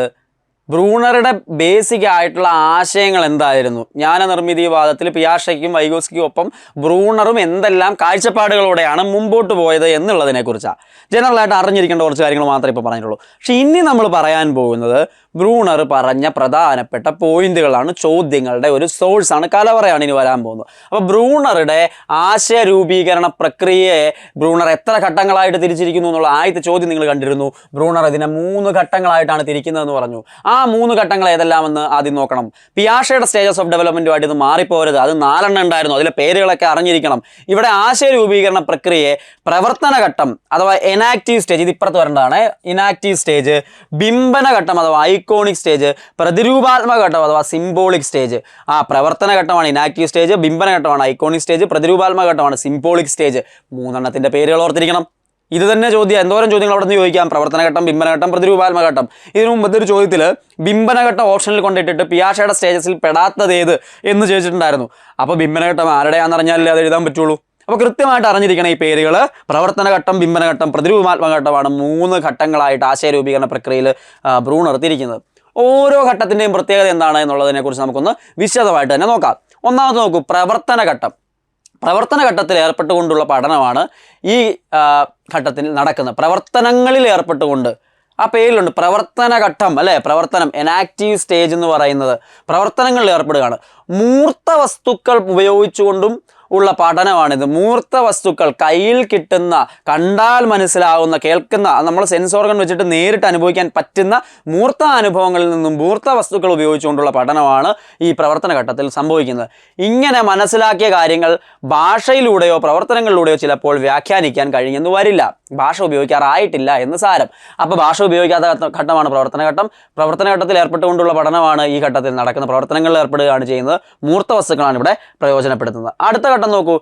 ബ്രൂണറുടെ ബേസിക് ആയിട്ടുള്ള ആശയങ്ങൾ എന്തായിരുന്നു? ജ്ഞാനനിർമ്മിതിവാദത്തിൽ പിയാഷയ്ക്കും വൈഗോസ്കിക്കും ഒപ്പം ബ്രൂണറും എന്തെല്ലാം കാഴ്ചപ്പാടുകളോടെയാണ് മുമ്പോട്ട് പോയത് എന്നുള്ളതിനെക്കുറിച്ചാണ്. ജനറലായിട്ട് അറിഞ്ഞിരിക്കേണ്ട കുറച്ച് കാര്യങ്ങൾ മാത്രമേ ഇപ്പോൾ പറഞ്ഞിട്ടുള്ളൂ. പക്ഷേ ഇനി നമ്മൾ പറയാൻ പോകുന്നത് ബ്രൂണർ പറഞ്ഞ പ്രധാനപ്പെട്ട പോയിന്റുകളാണ്, ചോദ്യങ്ങളുടെ ഒരു സോഴ്സാണ്, കലവറയാണ് ഇനി വരാൻ പോകുന്നത്. അപ്പോൾ ബ്രൂണറുടെ ആശയ രൂപീകരണ പ്രക്രിയയെ ബ്രൂണർ എത്ര ഘട്ടങ്ങളായിട്ട് തിരിച്ചിരിക്കുന്നു എന്നുള്ള ആദ്യത്തെ ചോദ്യം നിങ്ങൾ കണ്ടിരുന്നു. ബ്രൂണർ ഇതിനെ 3 ഘട്ടങ്ങളായിട്ടാണ് തിരിക്കുന്നതെന്ന് പറഞ്ഞു. ആ 3 ഘട്ടങ്ങൾ ഏതെല്ലാമെന്ന് ആദ്യം നോക്കണം. പിയാഷയുടെ സ്റ്റേജസ് ഓഫ് ഡെവലപ്മെൻറ്റുമായിട്ട് ഇത് മാറിപ്പോരുത്. അത് 4 ഉണ്ടായിരുന്നു. അതിലെ പേരുകളൊക്കെ അറിഞ്ഞിരിക്കണം. ഇവിടെ ആശയ രൂപീകരണ പ്രക്രിയയെ പ്രവർത്തന ഘട്ടം അഥവാ എനാക്റ്റീവ് സ്റ്റേജ്, ഇത് ഇപ്പുറത്ത് വരേണ്ടതാണ്, ഇനാക്റ്റീവ് സ്റ്റേജ്, ബിംബന ഘട്ടം അഥവാ ഐക്കോണിക് സ്റ്റേജ്, പ്രതിരൂപാത്മക ഘട്ടം അഥവാ സിംബോളിക് സ്റ്റേജ്. പ്രവർത്തന ഘട്ടമാണ് ഇനാക്റ്റീവ് സ്റ്റേജ്, ബിംബന ഘട്ടമാണ് ഐക്കോണിക് സ്റ്റേജ്, പ്രതിരൂപാത്മക ഘട്ടമാണ് സിംബോളിക് സ്റ്റേജ്. 3 പേരുകൾ ഓർത്തിരിക്കണം. ഇത് തന്നെ ചോദ്യം, എന്തോരം ചോദ്യങ്ങൾ അവിടെ നിന്ന് ചോദിക്കാം. പ്രവർത്തനഘട്ടം, ബിംബനഘട്ടം, പ്രതിരൂപാത്മഘട്ടം. ഇതിനു മുമ്പത്തെ ഒരു ചോദ്യത്തിൽ ബിംബനഘട്ടം ഓപ്ഷനിൽ കൊണ്ടിട്ടിട്ട് പിയാഷയുടെ സ്റ്റേജസിൽ പെടാത്തതേത് എന്ന് ചോദിച്ചിട്ടുണ്ടായിരുന്നു. അപ്പോൾ ബിംബനഘട്ടം ആരുടെയാണെന്ന് അറിഞ്ഞാലേ അത് എഴുതാൻ പറ്റുള്ളൂ. അപ്പോൾ കൃത്യമായിട്ട് അറിഞ്ഞിരിക്കണം ഈ പേരുകൾ. പ്രവർത്തനഘട്ടം, ബിംബനഘട്ടം, പ്രതിരൂപാത്മഘട്ടമാണ് 3 ഘട്ടങ്ങളായിട്ട് ആശയ രൂപീകരണ പ്രക്രിയയിൽ ബ്രൂണർ തിരിക്കുന്നത്. ഓരോ ഘട്ടത്തിൻ്റെയും പ്രത്യേകത എന്താണ് എന്നുള്ളതിനെക്കുറിച്ച് നമുക്കൊന്ന് വിശദമായിട്ട് തന്നെ നോക്കാം. ഒന്നാമത് നോക്കൂ, പ്രവർത്തനഘട്ടം. പ്രവർത്തനഘട്ടത്തിൽ ഏർപ്പെട്ടുകൊണ്ടുള്ള പഠനമാണ് ഈ ഘട്ടത്തിൽ നടക്കുന്നത്. പ്രവർത്തനങ്ങളിൽ ഏർപ്പെട്ടുകൊണ്ട്, ആ പേരിലുണ്ട് പ്രവർത്തനഘട്ടം അല്ലേ, പ്രവർത്തനം, എനാക്റ്റീവ് സ്റ്റേജ് എന്ന് പറയുന്നത് പ്രവർത്തനങ്ങളിൽ ഏർപ്പെടുകയാണ്. മൂർത്ത വസ്തുക്കൾ ഉപയോഗിച്ചുകൊണ്ടും ഉള്ള പഠനമാണിത്. മൂർത്ത വസ്തുക്കൾ കയ്യിൽ കിട്ടുന്ന, കണ്ടാൽ മനസ്സിലാവുന്ന, കേൾക്കുന്ന, നമ്മൾ സെൻസ് ഓർഗൻ വെച്ചിട്ട് നേരിട്ട് അനുഭവിക്കാൻ പറ്റുന്ന മൂർത്ത അനുഭവങ്ങളിൽ നിന്നും മൂർത്ത വസ്തുക്കൾ ഉപയോഗിച്ചുകൊണ്ടുള്ള പഠനമാണ് ഈ പ്രവർത്തന ഘട്ടത്തിൽ സംഭവിക്കുന്നത്. ഇങ്ങനെ മനസ്സിലാക്കിയ കാര്യങ്ങൾ ഭാഷയിലൂടെയോ പ്രവർത്തനങ്ങളിലൂടെയോ ചിലപ്പോൾ വ്യാഖ്യാനിക്കാൻ കഴിഞ്ഞെന്ന് വരില്ല. ഭാഷ ഉപയോഗിക്കാറായിട്ടില്ല എന്ന് സാരം. അപ്പോൾ ഭാഷ ഉപയോഗിക്കാത്ത ഘട്ടമാണ് പ്രവർത്തന ഘട്ടം. പ്രവർത്തന ഘട്ടത്തിൽ ഏർപ്പെട്ടുകൊണ്ടുള്ള പഠനമാണ് ഈ ഘട്ടത്തിൽ നടക്കുന്ന. പ്രവർത്തനങ്ങളിൽ ഏർപ്പെടുകയാണ് ചെയ്യുന്നത്. മൂർത്ത വസ്തുക്കളാണ് ഇവിടെ പ്രയോജനപ്പെടുത്തുന്നത്. അടുത്ത ഘട്ടം നോക്കൂ.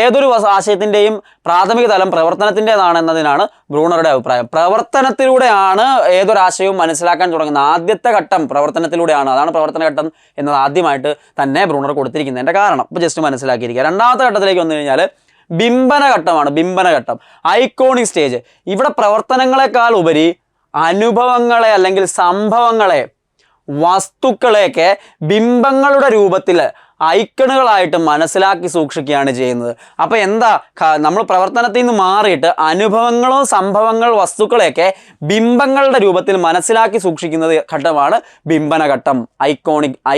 ഏതൊരു ആശയത്തിൻ്റെയും പ്രാഥമിക തലം പ്രവർത്തനത്തിൻ്റെതാണ് എന്നതിനാണ് ബ്രൂണറുടെ അഭിപ്രായം. പ്രവർത്തനത്തിലൂടെയാണ് ഏതൊരാശയവും മനസ്സിലാക്കാൻ തുടങ്ങുന്നത്. ആദ്യത്തെ ഘട്ടം പ്രവർത്തനത്തിലൂടെയാണ്. അതാണ് പ്രവർത്തന ഘട്ടം എന്നത് ആദ്യമായിട്ട് തന്നെ ബ്രൂണർ കൊടുത്തിരിക്കുന്നതിൻ്റെ കാരണം. ഇപ്പോൾ ജസ്റ്റ് മനസ്സിലാക്കിയിരിക്കുക. രണ്ടാമത്തെ ഘട്ടത്തിലേക്ക് വന്നു കഴിഞ്ഞാൽ ബിംബന ഘട്ടമാണ്. ബിംബന ഘട്ടം, ഐക്കോണിക് സ്റ്റേജ്. ഇവിടെ പ്രവർത്തനങ്ങളെക്കാൾ ഉപരി അനുഭവങ്ങളെ അല്ലെങ്കിൽ സംഭവങ്ങളെ, വസ്തുക്കളെയൊക്കെ ബിംബങ്ങളുടെ രൂപത്തിൽ ഐക്കണുകളായിട്ട് മനസ്സിലാക്കി സൂക്ഷിക്കുകയാണ് ചെയ്യുന്നത്. അപ്പോൾ എന്താ, നമ്മൾ പ്രവർത്തനത്തിൽ നിന്ന് മാറിയിട്ട് അനുഭവങ്ങളോ സംഭവങ്ങൾ വസ്തുക്കളെയൊക്കെ ബിംബങ്ങളുടെ രൂപത്തിൽ മനസ്സിലാക്കി സൂക്ഷിക്കുന്നത് ഘട്ടമാണ് ബിംബന ഘട്ടം.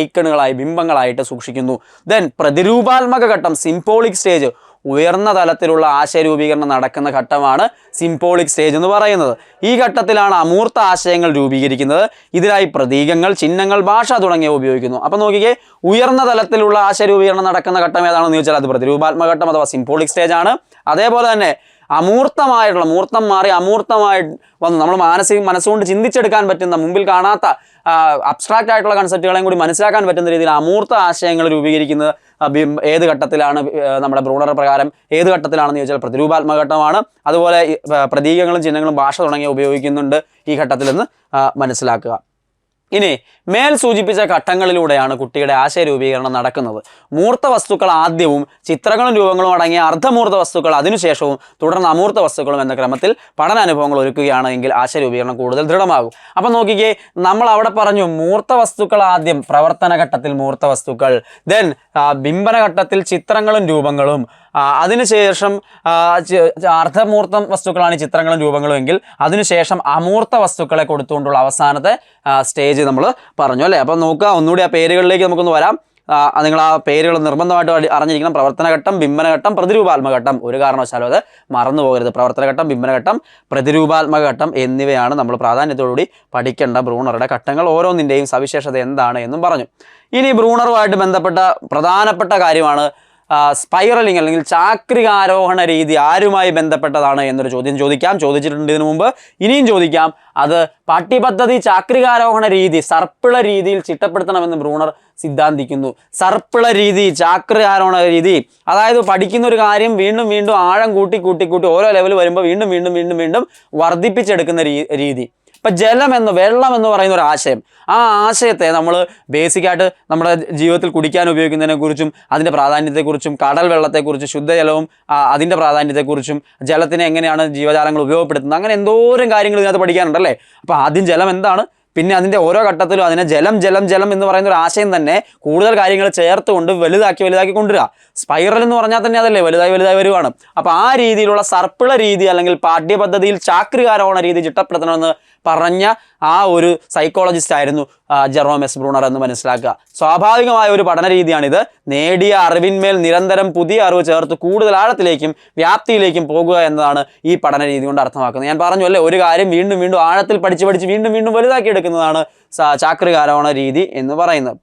ഐക്കണുകളായി ബിംബങ്ങളായിട്ട് സൂക്ഷിക്കുന്നു. ദെൻ പ്രതിരൂപാത്മക ഘട്ടം, സിംബോളിക് സ്റ്റേജ്. ഉയർന്ന തലത്തിലുള്ള ആശയരൂപീകരണം നടക്കുന്ന ഘട്ടമാണ് സിംബോളിക് സ്റ്റേജ് എന്ന് പറയുന്നത്. ഈ ഘട്ടത്തിലാണ് അമൂർത്ത ആശയങ്ങൾ രൂപീകരിക്കുന്നത്. ഇതിനായി പ്രതീകങ്ങൾ, ചിഹ്നങ്ങൾ, ഭാഷ തുടങ്ങിയവ ഉപയോഗിക്കുന്നു. അപ്പം നോക്കിക്കേ, ഉയർന്ന തലത്തിലുള്ള ആശയരൂപീകരണം നടക്കുന്ന ഘട്ടം ഏതാണെന്ന് ചോദിച്ചാൽ അത് പ്രതിരൂപാത്മക ഘട്ടം അഥവാ സിംബോളിക് സ്റ്റേജ് ആണ്. അതേപോലെ തന്നെ അമൂർത്തമായിട്ടുള്ള, മൂർത്തം മാറി അമൂർത്തമായി വന്നു നമ്മൾ മനസ്സുകൊണ്ട് ചിന്തിച്ചെടുക്കാൻ പറ്റുന്ന, മുമ്പിൽ കാണാത്ത അബ്സ്ട്രാക്റ്റ് ആയിട്ടുള്ള കൺസെപ്റ്റുകളെയും കൂടി മനസ്സിലാക്കാൻ പറ്റുന്ന രീതിയിൽ അമൂർത്ത ആശയങ്ങൾ രൂപീകരിക്കുന്നത് ഏത് ഘട്ടത്തിലാണ്? നമ്മുടെ ബ്രൂണർ പ്രകാരം ഏത് ഘട്ടത്തിലാണെന്ന് ചോദിച്ചാൽ പ്രതിരൂപാത്മക ഘട്ടമാണ്. അതുപോലെ പ്രതീകങ്ങളും ചിഹ്നങ്ങളും ഭാഷ തുടങ്ങിയ ഉപയോഗിക്കുന്നുണ്ട് ഈ ഘട്ടത്തിൽ നിന്ന് മനസ്സിലാക്കുക. ഇനി മേൽ സൂചിപ്പിച്ച ഘട്ടങ്ങളിലൂടെയാണ് കുട്ടിയുടെ ആശയരൂപീകരണം നടക്കുന്നത്. മൂർത്ത വസ്തുക്കൾ ആദ്യവും ചിത്രങ്ങളും രൂപങ്ങളും അടങ്ങിയ അർദ്ധമൂർത്ത വസ്തുക്കൾ അതിനുശേഷവും തുടർന്ന് അമൂർത്ത വസ്തുക്കളും എന്ന ക്രമത്തിൽ പഠനാനുഭവങ്ങൾ ഒരുക്കുകയാണെങ്കിൽ ആശയരൂപീകരണം കൂടുതൽ ദൃഢമാകും. അപ്പം നോക്കിക്കേ, നമ്മൾ അവിടെ പറഞ്ഞു മൂർത്ത വസ്തുക്കൾ ആദ്യം, പ്രവർത്തന ഘട്ടത്തിൽ മൂർത്ത വസ്തുക്കൾ, ദെൻ ബിംബന ഘട്ടത്തിൽ ചിത്രങ്ങളും രൂപങ്ങളും, അതിനുശേഷം അർദ്ധമൂർത്ത വസ്തുക്കളാണ് ചിത്രങ്ങളും രൂപങ്ങളും എങ്കിൽ അതിനുശേഷം അമൂർത്ത വസ്തുക്കളെ കൊടുത്തുകൊണ്ടുള്ള അവസാനത്തെ സ്റ്റേജ് നമ്മൾ പറഞ്ഞു അല്ലേ. അപ്പം നോക്കുക, ഒന്നുകൂടി ആ പേരുകളിലേക്ക് നമുക്കൊന്ന് വരാം. നിങ്ങൾ ആ പേരുകൾ നിർബന്ധമായിട്ട് അറിഞ്ഞിരിക്കണം. പ്രവർത്തനഘട്ടം, ബിംബനഘട്ടം, പ്രതിരൂപാത്മകഘട്ടം. ഒരു കാരണവശാലും അത് മറന്നു പോകരുത്. പ്രവർത്തനഘട്ടം, ബിംബനഘട്ടം, പ്രതിരൂപാത്മകഘട്ടം എന്നിവയാണ് നമ്മൾ പ്രാധാന്യത്തോടുകൂടി പഠിക്കേണ്ട ബ്രൂണറുടെ ഘട്ടങ്ങൾ. ഓരോന്നിൻ്റെയും സവിശേഷത എന്താണ് എന്നും പറഞ്ഞു. ഇനി ബ്രൂണറുമായിട്ട് ബന്ധപ്പെട്ട പ്രധാനപ്പെട്ട കാര്യമാണ് സ്പൈറലിംഗ് അല്ലെങ്കിൽ ചാക്രികാരോഹണ രീതി ആരുമായി ബന്ധപ്പെട്ടതാണ് എന്നൊരു ചോദ്യം ചോദിച്ചിട്ടുണ്ട് ഇതിനു മുമ്പ്, ഇനിയും ചോദിക്കാം. അത് പാഠ്യപദ്ധതി ചാക്രികാരോഹണ രീതി സർപ്പിള രീതിയിൽ ചിട്ടപ്പെടുത്തണമെന്ന് ബ്രൂണർ സിദ്ധാന്തിക്കുന്നു. സർപ്പിള രീതി, ചാക്രികാരോഹണ രീതി, അതായത് പഠിക്കുന്ന ഒരു കാര്യം വീണ്ടും വീണ്ടും ആഴം കൂട്ടി ഓരോ ലെവൽ വരുമ്പോൾ വീണ്ടും വർദ്ധിപ്പിച്ചെടുക്കുന്ന രീതി. ഇപ്പം വെള്ളം എന്ന് പറയുന്ന ഒരു ആശയം, ആ ആശയത്തെ നമ്മൾ ബേസിക്കായിട്ട് നമ്മുടെ ജീവിതത്തിൽ കുടിക്കാൻ ഉപയോഗിക്കുന്നതിനെക്കുറിച്ചും അതിൻ്റെ പ്രാധാന്യത്തെക്കുറിച്ചും, കടൽ വെള്ളത്തെക്കുറിച്ചും, ശുദ്ധജലവും അതിൻ്റെ പ്രാധാന്യത്തെക്കുറിച്ചും, ജലത്തിനെ എങ്ങനെയാണ് ജീവജാലങ്ങൾ ഉപയോഗപ്പെടുത്തുന്നത്, അങ്ങനെ എന്തോരം കാര്യങ്ങൾ ഇതിനകത്ത് പഠിക്കാനുണ്ടല്ലേ. അപ്പോൾ ആദ്യം ജലം എന്താണ്, പിന്നെ അതിൻ്റെ ഓരോ ഘട്ടത്തിലും അതിനെ ജലം എന്ന് പറയുന്ന ഒരു ആശയം തന്നെ കൂടുതൽ കാര്യങ്ങൾ ചേർത്തുകൊണ്ട് വലുതാക്കി കൊണ്ടുവരിക. സ്പൈറൽ എന്ന് പറഞ്ഞാൽ തന്നെ അതല്ലേ വലുതായി വരുവാണ്. അപ്പോൾ ആ രീതിയിലുള്ള സർപ്പിള രീതി അല്ലെങ്കിൽ പാഠ്യപദ്ധതിയിൽ ചാക്രികാരോഹണ രീതി ചിട്ടപ്പെടുത്തണമെന്ന് പറഞ്ഞ ആ ഒരു സൈക്കോളജിസ്റ്റ് ആയിരുന്നു ജെറോം എസ് ബ്രൂണർ എന്ന് മനസ്സിലാക്കുക. സ്വാഭാവികമായ ഒരു പഠന രീതിയാണിത്. നേടിയ അറിവിന്മേൽ നിരന്തരം പുതിയ അറിവ് ചേർത്ത് കൂടുതൽ ആഴത്തിലേക്കും വ്യാപ്തിയിലേക്കും പോകുക എന്നതാണ് ഈ പഠന രീതി കൊണ്ട് അർത്ഥമാക്കുന്നത്. ഞാൻ പറഞ്ഞു അല്ലേ, ഒരു കാര്യം വീണ്ടും ആഴത്തിൽ പഠിച്ച് വീണ്ടും വലുതാക്കി എടുക്കുന്നതാണ് ചാക്രികാരോഹണ രീതി എന്ന് പറയുന്നത്.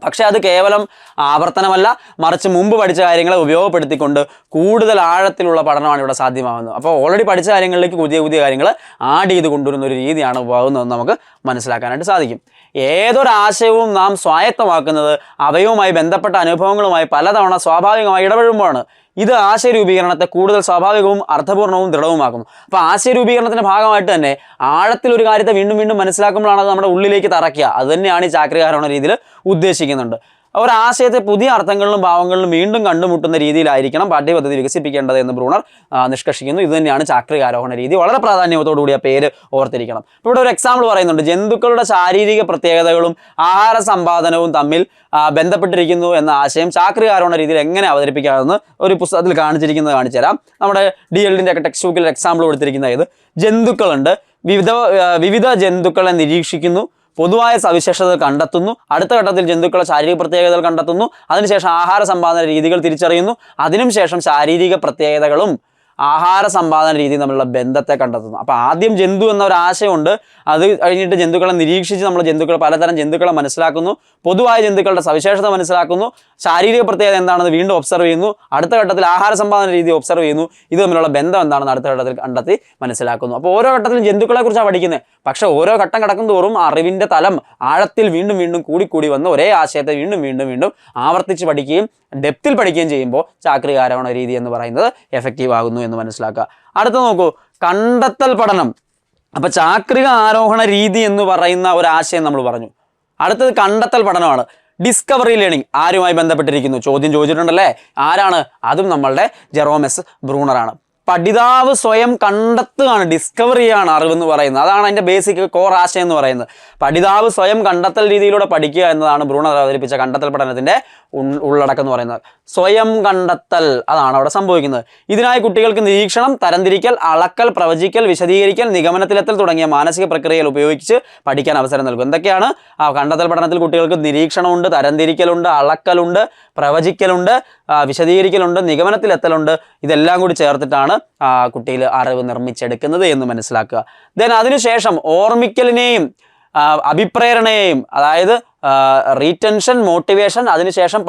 പക്ഷെ അത് കേവലം ആവർത്തനമല്ല, മറിച്ച് മുമ്പ് പഠിച്ച കാര്യങ്ങളെ ഉപയോഗപ്പെടുത്തിക്കൊണ്ട് കൂടുതൽ ആഴത്തിലുള്ള പഠനമാണ് ഇവിടെ സാധ്യമാകുന്നത്. അപ്പോൾ ഓൾറെഡി പഠിച്ച കാര്യങ്ങളിലേക്ക് പുതിയ കാര്യങ്ങൾ ആഡ് ചെയ്ത് കൊണ്ടുവരുന്ന ഒരു രീതിയാണ് പോകുന്നതെന്ന് നമുക്ക് മനസ്സിലാക്കാനായിട്ട് സാധിക്കും. ഏതൊരാശയവും നാം സ്വായത്തമാക്കുന്നത് അവയുമായി ബന്ധപ്പെട്ട അനുഭവങ്ങളുമായി പലതവണ സ്വാഭാവികമായി ഇടപെടുമ്പോഴാണ്. ഇത് ആശയരൂപീകരണത്തെ കൂടുതൽ സ്വാഭാവികവും അർത്ഥപൂർണവും ദൃഢവുമാക്കുന്നു. അപ്പോൾ ആശയരൂപീകരണത്തിൻ്റെ ഭാഗമായിട്ട് തന്നെ ആഴത്തിൽ ഒരു കാര്യത്തെ വീണ്ടും മനസ്സിലാക്കുമ്പോഴാണ് അത് നമ്മുടെ ഉള്ളിലേക്ക് തറയ്ക്കുക. അത് തന്നെയാണ് ഈ ചാക്രികാരോഹണ രീതിയിൽ ഉദ്ദേശിക്കുന്നുണ്ട്. ഒരാശയത്തെ പുതിയ അർത്ഥങ്ങളിലും ഭാവങ്ങളിലും വീണ്ടും കണ്ടുമുട്ടുന്ന രീതിയിലായിരിക്കണം പാഠ്യപദ്ധതി വികസിപ്പിക്കേണ്ടത് എന്ന് ബ്രൂണർ നിഷ്കർഷിക്കുന്നു. ഇത് തന്നെയാണ് ചാക്രികാരോഹണ രീതി. വളരെ പ്രാധാന്യത്തോടുകൂടി ആ പേര് ഓർത്തിരിക്കണം. ഇപ്പോൾ ഇവിടെ ഒരു എക്സാമ്പിൾ പറയുന്നുണ്ട്. ജന്തുക്കളുടെ ശാരീരിക പ്രത്യേകതകളും ആഹാര സമ്പാദനവും തമ്മിൽ ബന്ധപ്പെട്ടിരിക്കുന്നു എന്ന ആശയം ചാക്രികാരോഹണ രീതിയിൽ എങ്ങനെ അവതരിപ്പിക്കാമെന്ന് ഒരു പുസ്തകത്തിൽ കാണിച്ചു തരാം. നമ്മുടെ DLD ഒക്കെ ടെക്സ്റ്റ് ബുക്കിൽ എക്സാമ്പിൾ കൊടുത്തിരിക്കുന്ന ഇത് ജന്തുക്കളുണ്ട്. വിവിധ ജന്തുക്കളെ നിരീക്ഷിക്കുന്നു, പൊതുവായ സവിശേഷതകൾ കണ്ടെത്തുന്നു, അടുത്ത ഘട്ടത്തിൽ ജന്തുക്കളുടെ ശാരീരിക പ്രത്യേകതകൾ കണ്ടെത്തുന്നു, അതിനുശേഷം ആഹാര സമ്പാദന രീതികൾ തിരിച്ചറിയുന്നു, അതിനും ശേഷം ശാരീരിക പ്രത്യേകതകളും ആഹാര സമ്പാദന രീതി തമ്മിലുള്ള ബന്ധത്തെ കണ്ടെത്തുന്നു. അപ്പോൾ ആദ്യം ജന്തു എന്ന ഒരു ആശയമുണ്ട്, അത് കഴിഞ്ഞിട്ട് ജന്തുക്കളെ നിരീക്ഷിച്ച് നമ്മൾ പലതരം ജന്തുക്കളെ മനസ്സിലാക്കുന്നു, പൊതുവായ ജന്തുക്കളുടെ സവിശേഷത മനസ്സിലാക്കുന്നു, ശാരീരിക പ്രത്യേകത എന്താണെന്ന് വീണ്ടും ഒബ്സർവ് ചെയ്യുന്നു, അടുത്ത ഘട്ടത്തിൽ ആഹാര സമ്പാദന രീതി ഒബ്സർവ് ചെയ്യുന്നു, ഇത് തമ്മിലുള്ള ബന്ധം എന്താണെന്ന് അടുത്ത ഘട്ടത്തിൽ കണ്ടെത്തി മനസ്സിലാക്കുന്നു. അപ്പോൾ ഓരോ ഘട്ടത്തിലും ജന്തുക്കളെ കുറിച്ചാണ് പഠിക്കുന്നത്. പക്ഷേ ഓരോ ഘട്ടം കടക്കും തോറും അറിവിൻ്റെ തലം ആഴത്തിൽ വീണ്ടും വീണ്ടും കൂടി വന്ന് ഒരേ ആശയത്തെ വീണ്ടും വീണ്ടും വീണ്ടും ആവർത്തിച്ച് പഠിക്കുകയും ഡെപ്തിൽ പഠിക്കുകയും ചെയ്യുമ്പോൾ ചാക്രിക ആരോഹണ രീതി എന്ന് പറയുന്നത് എഫക്റ്റീവ് ആകുന്നു എന്ന് മനസ്സിലാക്കുക. അടുത്ത നോക്കൂ, കണ്ടെത്തൽ പഠനം. അപ്പോൾ ചാക്രിക ആരോഹണ രീതി എന്ന് പറയുന്ന ഒരു ആശയം നമ്മൾ പറഞ്ഞു. അടുത്തത് കണ്ടെത്തൽ പഠനമാണ്. ഡിസ്കവറി ലേണിംഗ് ആരുമായി ബന്ധപ്പെട്ടിരിക്കുന്നു? ചോദ്യം ചോദിച്ചിട്ടുണ്ടല്ലേ, ആരാണ്? അതും നമ്മളുടെ ജെറോം എസ് ബ്രൂണറാണ്. പഠിതാവ് സ്വയം കണ്ടെത്തുകയാണ്, ഡിസ്കവറിയാണ് അറിവ് എന്ന് പറയുന്നത്. അതാണ് അതിൻ്റെ ബേസിക് കോർ ആശയം എന്ന് പറയുന്നത്. പഠിതാവ് സ്വയം കണ്ടെത്തൽ രീതിയിലൂടെ പഠിക്കുക എന്നതാണ് ബ്രൂണർ അവതരിപ്പിച്ച കണ്ടെത്തൽ പഠനത്തിൻ്റെ ഉള്ളടക്കം എന്ന് പറയുന്നത്. സ്വയം കണ്ടെത്തൽ, അതാണ് അവിടെ സംഭവിക്കുന്നത്. ഇതിനായി കുട്ടികൾക്ക് നിരീക്ഷണം, തരംതിരിക്കൽ, അളക്കൽ, പ്രവചിക്കൽ, വിശദീകരിക്കൽ, നിഗമനത്തിലെത്തൽ തുടങ്ങിയ മാനസിക പ്രക്രിയകൾ ഉപയോഗിച്ച് പഠിക്കാൻ അവസരം നൽകും. എന്തൊക്കെയാണ് ആ കണ്ടെത്തൽ പഠനത്തിൽ? കുട്ടികൾക്ക് നിരീക്ഷണമുണ്ട്, തരംതിരിക്കലുണ്ട്, അളക്കലുണ്ട്, പ്രവചിക്കലുണ്ട്, വിശദീകരിക്കലുണ്ട്, നിഗമനത്തിലെത്തലുണ്ട്. ഇതെല്ലാം കൂടി ചേർത്തിട്ടാണ് കുട്ടിയിൽ അറിവ് നിർമ്മിച്ചെടുക്കുന്നത് എന്ന് മനസ്സിലാക്കുക. ദെൻ അതിനുശേഷം ഓർമ്മിക്കലിനെയും അഭിപ്രേരണയെയും, അതായത് റീറ്റൻഷൻ, മോട്ടിവേഷൻ, അതിനുശേഷം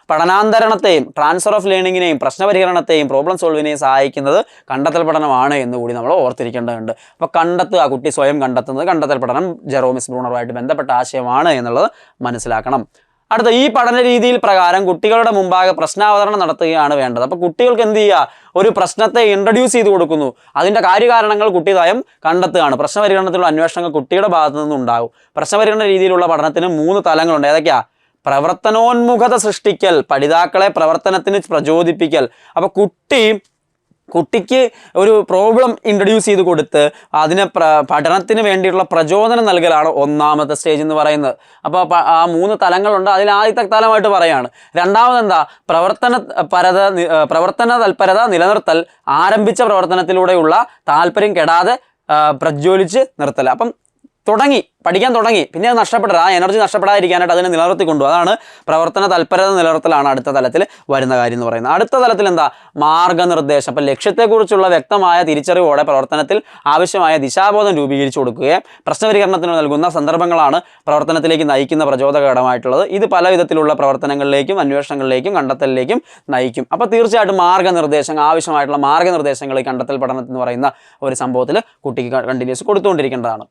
പഠനാന്തരണത്തെയും ട്രാൻസ്ഫർ ഓഫ് ലേണിങ്ങിനെയും പ്രശ്നപരിഹരണത്തെയും പ്രോബ്ലം സോൾവിനെയും സഹായിക്കുന്നത് കണ്ടെത്തൽ പഠനമാണ് എന്നുകൂടി നമ്മൾ ഓർത്തിരിക്കേണ്ടതുണ്ട്. അപ്പോൾ കണ്ടെത്തുക, കുട്ടി സ്വയം കണ്ടെത്തുന്നത് കണ്ടെത്തൽ പഠനം ജെറോം എസ് ബ്രൂണറുമായിട്ട് ബന്ധപ്പെട്ട ആശയമാണ് എന്നുള്ളത് മനസ്സിലാക്കണം. അടുത്ത, ഈ പഠന രീതിയിൽ പ്രകാരം കുട്ടികളുടെ മുമ്പാകെ പ്രശ്നാവതരണം നടത്തുകയാണ് വേണ്ടത്. അപ്പോൾ കുട്ടികൾക്ക് എന്ത് ചെയ്യുക? ഒരു പ്രശ്നത്തെ ഇൻട്രൊഡ്യൂസ് ചെയ്ത് കൊടുക്കുന്നു, അതിൻ്റെ കാര്യകാരണങ്ങൾ കുട്ടി സ്വയം കണ്ടെത്തുകയാണ്. പ്രശ്നപരിഹരണത്തിലുള്ള അന്വേഷണങ്ങൾ കുട്ടിയുടെ ഭാഗത്തു നിന്നുണ്ടാകും. പ്രശ്നപരിഹരണ രീതിയിലുള്ള പഠനത്തിന് 3 തലങ്ങളുണ്ട്. ഏതൊക്കെയാ? പ്രവർത്തനോന്മുഖത സൃഷ്ടിക്കൽ, പഠിതാക്കളെ പ്രവർത്തനത്തിന് പ്രചോദിപ്പിക്കൽ. അപ്പോൾ കുട്ടിക്ക് ഒരു പ്രോബ്ലം ഇൻട്രൊഡ്യൂസ് ചെയ്ത് കൊടുത്ത് അതിനെ പഠനത്തിന് വേണ്ടിയിട്ടുള്ള പ്രചോദനം നൽകലാണ് ഒന്നാമത്തെ സ്റ്റേജ് എന്ന് പറയുന്നത്. അപ്പോൾ ആ 3 തലങ്ങളുണ്ട്. അതിൽ ആദ്യത്തെ തലമായിട്ട് പറയുകയാണ്. രണ്ടാമതെന്താ? പ്രവർത്തന തൽപരത നിലനിർത്തൽ, ആരംഭിച്ച പ്രവർത്തനത്തിലൂടെയുള്ള താല്പര്യം കെടാതെ പ്രജ്വലിച്ച് നിർത്തൽ. അപ്പം പഠിക്കാൻ തുടങ്ങി, പിന്നെ അത് നഷ്ടപ്പെടരുത്, ആ എനർജി നഷ്ടപ്പെടാതിരിക്കാനായിട്ട് അതിനെ നിലനിർത്തിക്കൊണ്ടു. അതാണ് പ്രവർത്തന തൽപരത നിലനിർത്തലാണ് അടുത്ത തലത്തിൽ വരുന്ന കാര്യം എന്ന് പറയുന്നത്. അടുത്ത തലത്തിൽ എന്താ? മാർഗ്ഗനിർദ്ദേശം. അപ്പം ലക്ഷ്യത്തെക്കുറിച്ചുള്ള വ്യക്തമായ തിരിച്ചറിവോടെ പ്രവർത്തനത്തിൽ ആവശ്യമായ ദിശാബോധം രൂപീകരിച്ചു കൊടുക്കുകയും പ്രശ്നപരിഹരണത്തിന് നൽകുന്ന സന്ദർഭങ്ങളാണ് പ്രവർത്തനത്തിലേക്ക് നയിക്കുന്ന പ്രചോദകഘടകമായിട്ടുള്ളത്. ഇത് പല വിധത്തിലുള്ള പ്രവർത്തനങ്ങളിലേക്കും അന്വേഷണങ്ങളിലേക്കും കണ്ടെത്തലിലേക്കും നയിക്കും. അപ്പോൾ തീർച്ചയായിട്ടും ആവശ്യമായിട്ടുള്ള മാർഗ്ഗനിർദ്ദേശങ്ങൾ ഈ കണ്ടെത്തൽ പഠനത്തിൽ എന്ന് പറയുന്ന ഒരു സംഭവത്തിൽ കുട്ടിക്ക് കണ്ടിന്യൂസ് കൊടുത്തുകൊണ്ടിരിക്കേണ്ടതാണ്.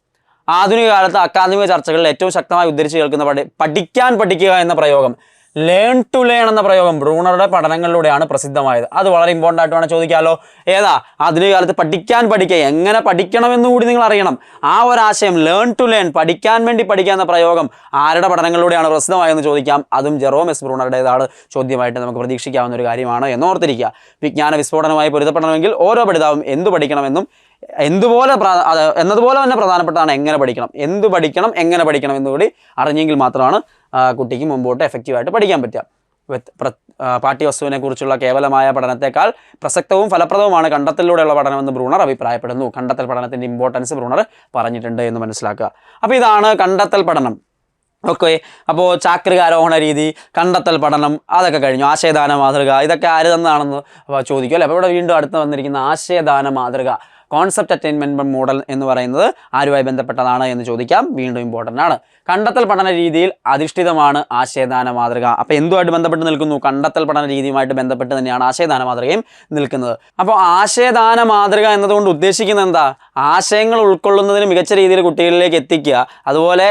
ആധുനിക കാലത്ത് അക്കാദമിക ചർച്ചകളിൽ ഏറ്റവും ശക്തമായി ഉദ്ധരിച്ച് കേൾക്കുന്ന പഠിക്കാൻ പഠിക്കുക എന്ന പ്രയോഗം, ലേൺ ടു ലേൺ എന്ന പ്രയോഗം ബ്രൂണറുടെ പഠനങ്ങളിലൂടെയാണ് പ്രസിദ്ധമായത്. അത് വളരെ ഇമ്പോർട്ടൻ്റ് ആയിട്ട് വേണം ചോദിക്കാമല്ലോ. ഏതാ? ആധുനിക കാലത്ത് പഠിക്കാൻ പഠിക്കുക, എങ്ങനെ പഠിക്കണമെന്ന് കൂടി നിങ്ങൾ അറിയണം. ആ ഒരാശയം ലേൺ ടു ലേൺ, പഠിക്കാൻ വേണ്ടി പഠിക്കുക എന്ന പ്രയോഗം ആരുടെ പഠനങ്ങളിലൂടെയാണ് പ്രസിദ്ധമായെന്ന് ചോദിക്കാം. അതും ജെറോം എസ് ബ്രൂണറുടേതാണ് ചോദ്യമായിട്ട് നമുക്ക് പ്രതീക്ഷിക്കാവുന്ന ഒരു കാര്യമാണ് എന്നോർത്തിരിക്കുക. വിജ്ഞാന വിസ്ഫോടനമായി പൊരുത്തപ്പെടണമെങ്കിൽ ഓരോ പഠിതാവും എന്തു പഠിക്കണമെന്നും എന്നതുപോലെ തന്നെ പ്രധാനപ്പെട്ടതാണ് എങ്ങനെ പഠിക്കണം, എന്ത് പഠിക്കണം, എങ്ങനെ പഠിക്കണം എന്നുകൂടി അറിഞ്ഞെങ്കിൽ മാത്രമാണ് കുട്ടിക്ക് മുമ്പോട്ട് എഫക്റ്റീവായിട്ട് പഠിക്കാൻ പറ്റുക. പാഠ്യവസ്തുവിനെ കുറിച്ചുള്ള കേവലമായ പഠനത്തെക്കാൾ പ്രസക്തവും ഫലപ്രദവുമാണ് കണ്ടെത്തലിലൂടെയുള്ള പഠനമെന്ന് ബ്രൂണർ അഭിപ്രായപ്പെടുന്നു. കണ്ടെത്തൽ പഠനത്തിൻ്റെ ഇമ്പോർട്ടൻസ് ബ്രൂണർ പറഞ്ഞിട്ടുണ്ട് എന്ന് മനസ്സിലാക്കുക. അപ്പോൾ ഇതാണ് കണ്ടെത്തൽ പഠനം. ഓക്കെ, അപ്പോൾ ചാക്രികാരോഹണ രീതി, കണ്ടെത്തൽ പഠനം, അതൊക്കെ കഴിഞ്ഞു. ആശയദാന മാതൃക, ഇതൊക്കെ ആര് തന്നാണെന്ന് ചോദിക്കും അല്ലേ. അപ്പോൾ ഇവിടെ വീണ്ടും അടുത്ത് വന്നിരിക്കുന്ന ആശയദാന മാതൃക, കോൺസെപ്റ്റ് അറ്റൈൻമെൻറ്റ് മോഡൽ എന്ന് പറയുന്നത് ആരുമായി ബന്ധപ്പെട്ടതാണ് എന്ന് ചോദിക്കാം. വീണ്ടും ഇമ്പോർട്ടൻ്റ് ആണ്. കണ്ടെത്തൽ പഠന രീതിയിൽ അധിഷ്ഠിതമാണ് ആശയദാന മാതൃക. അപ്പോൾ എന്തുമായിട്ട് ബന്ധപ്പെട്ട് നിൽക്കുന്നു? കണ്ടെത്തൽ പഠന രീതിയുമായിട്ട് ബന്ധപ്പെട്ട് തന്നെയാണ് ആശയദാന മാതൃകയും നിൽക്കുന്നത്. അപ്പോൾ ആശയദാന മാതൃക എന്നതുകൊണ്ട് ഉദ്ദേശിക്കുന്നത് എന്താ? ആശയങ്ങൾ ഉൾക്കൊള്ളുന്നതിന് മികച്ച രീതിയിൽ കുട്ടികളിലേക്ക് എത്തിക്കുക, അതുപോലെ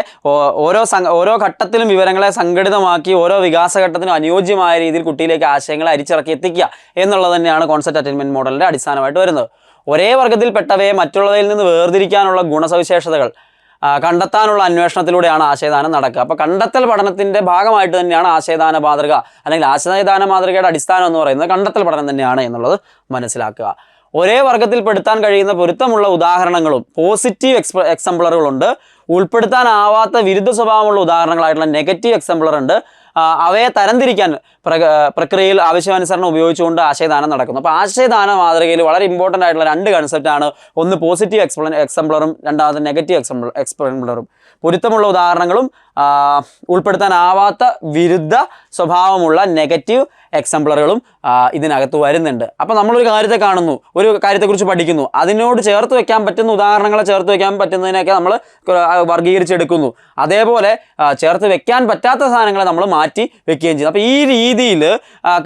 ഓരോ ഘട്ടത്തിലും വിവരങ്ങളെ സംഘടിതമാക്കി ഓരോ വികാസഘട്ടത്തിനും അനുയോജ്യമായ രീതിയിൽ കുട്ടിയിലേക്ക് ആശയങ്ങളെ അരിച്ചിറക്കി എത്തിക്കുക എന്നുള്ളത് തന്നെയാണ് കോൺസെപ്റ്റ് അറ്റൈൻമെൻറ്റ് മോഡലിൻ്റെ അടിസ്ഥാനമായിട്ട് വരുന്നത്. ഒരേ വർഗത്തിൽപ്പെട്ടവയെ മറ്റുള്ളവയിൽ നിന്ന് വേർതിരിക്കാനുള്ള ഗുണസവിശേഷതകൾ കണ്ടെത്താനുള്ള അന്വേഷണത്തിലൂടെയാണ് ആശയദാനം നടക്കുക. അപ്പോൾ കണ്ടെത്തൽ പഠനത്തിൻ്റെ ഭാഗമായിട്ട് തന്നെയാണ് ആശയദാന മാതൃക, അല്ലെങ്കിൽ ആശയദാന മാതൃകയുടെ അടിസ്ഥാനം എന്ന് പറയുന്നത് കണ്ടെത്തൽ പഠനം തന്നെയാണ് എന്നുള്ളത് മനസ്സിലാക്കുക. ഒരേ വർഗത്തിൽപ്പെടുത്താൻ കഴിയുന്ന പൊരുത്തമുള്ള ഉദാഹരണങ്ങളും പോസിറ്റീവ് എക്സാമ്പിളറുകളുണ്ട്. ഉൾപ്പെടുത്താനാവാത്ത വിരുദ്ധ സ്വഭാവമുള്ള ഉദാഹരണങ്ങളായിട്ടുള്ള നെഗറ്റീവ് എക്സാമ്പിളർ ഉണ്ട്. അവയെ തരംതിരിക്കാൻ പ്രക്രിയയിൽ ആവശ്യാനുസരണം ഉപയോഗിച്ചുകൊണ്ട് ആശയദാനം നടക്കുന്നു. അപ്പോൾ ആശയദാന മാതൃകയിൽ വളരെ ഇമ്പോർട്ടൻ്റ് ആയിട്ടുള്ള രണ്ട് കൺസെപ്റ്റാണ്. ഒന്ന് പോസിറ്റീവ് എക്സംപ്ലറും രണ്ടാമത് നെഗറ്റീവ് എക്സംപ്ലറും. പൊരുത്തമുള്ള ഉദാഹരണങ്ങളും ഉൾപ്പെടുത്താനാവാത്ത വിരുദ്ധ സ്വഭാവമുള്ള നെഗറ്റീവ് എക്സംപ്ലറുകളും ഇതിനകത്ത് വരുന്നുണ്ട്. അപ്പോൾ നമ്മളൊരു കാര്യത്തെ കാണുന്നു, ഒരു കാര്യത്തെക്കുറിച്ച് പഠിക്കുന്നു, അതിനോട് ചേർത്ത് വെക്കാൻ പറ്റുന്ന ഉദാഹരണങ്ങളെ ചേർത്ത് വെക്കാൻ പറ്റുന്നതിനൊക്കെ നമ്മൾ വർഗീകരിച്ചെടുക്കുന്നു. അതേപോലെ ചേർത്ത് വെക്കാൻ പറ്റാത്ത സാധനങ്ങളെ നമ്മൾ മാറ്റി വെക്കുകയും ചെയ്യുന്നു. അപ്പോൾ ഈ രീതിയിൽ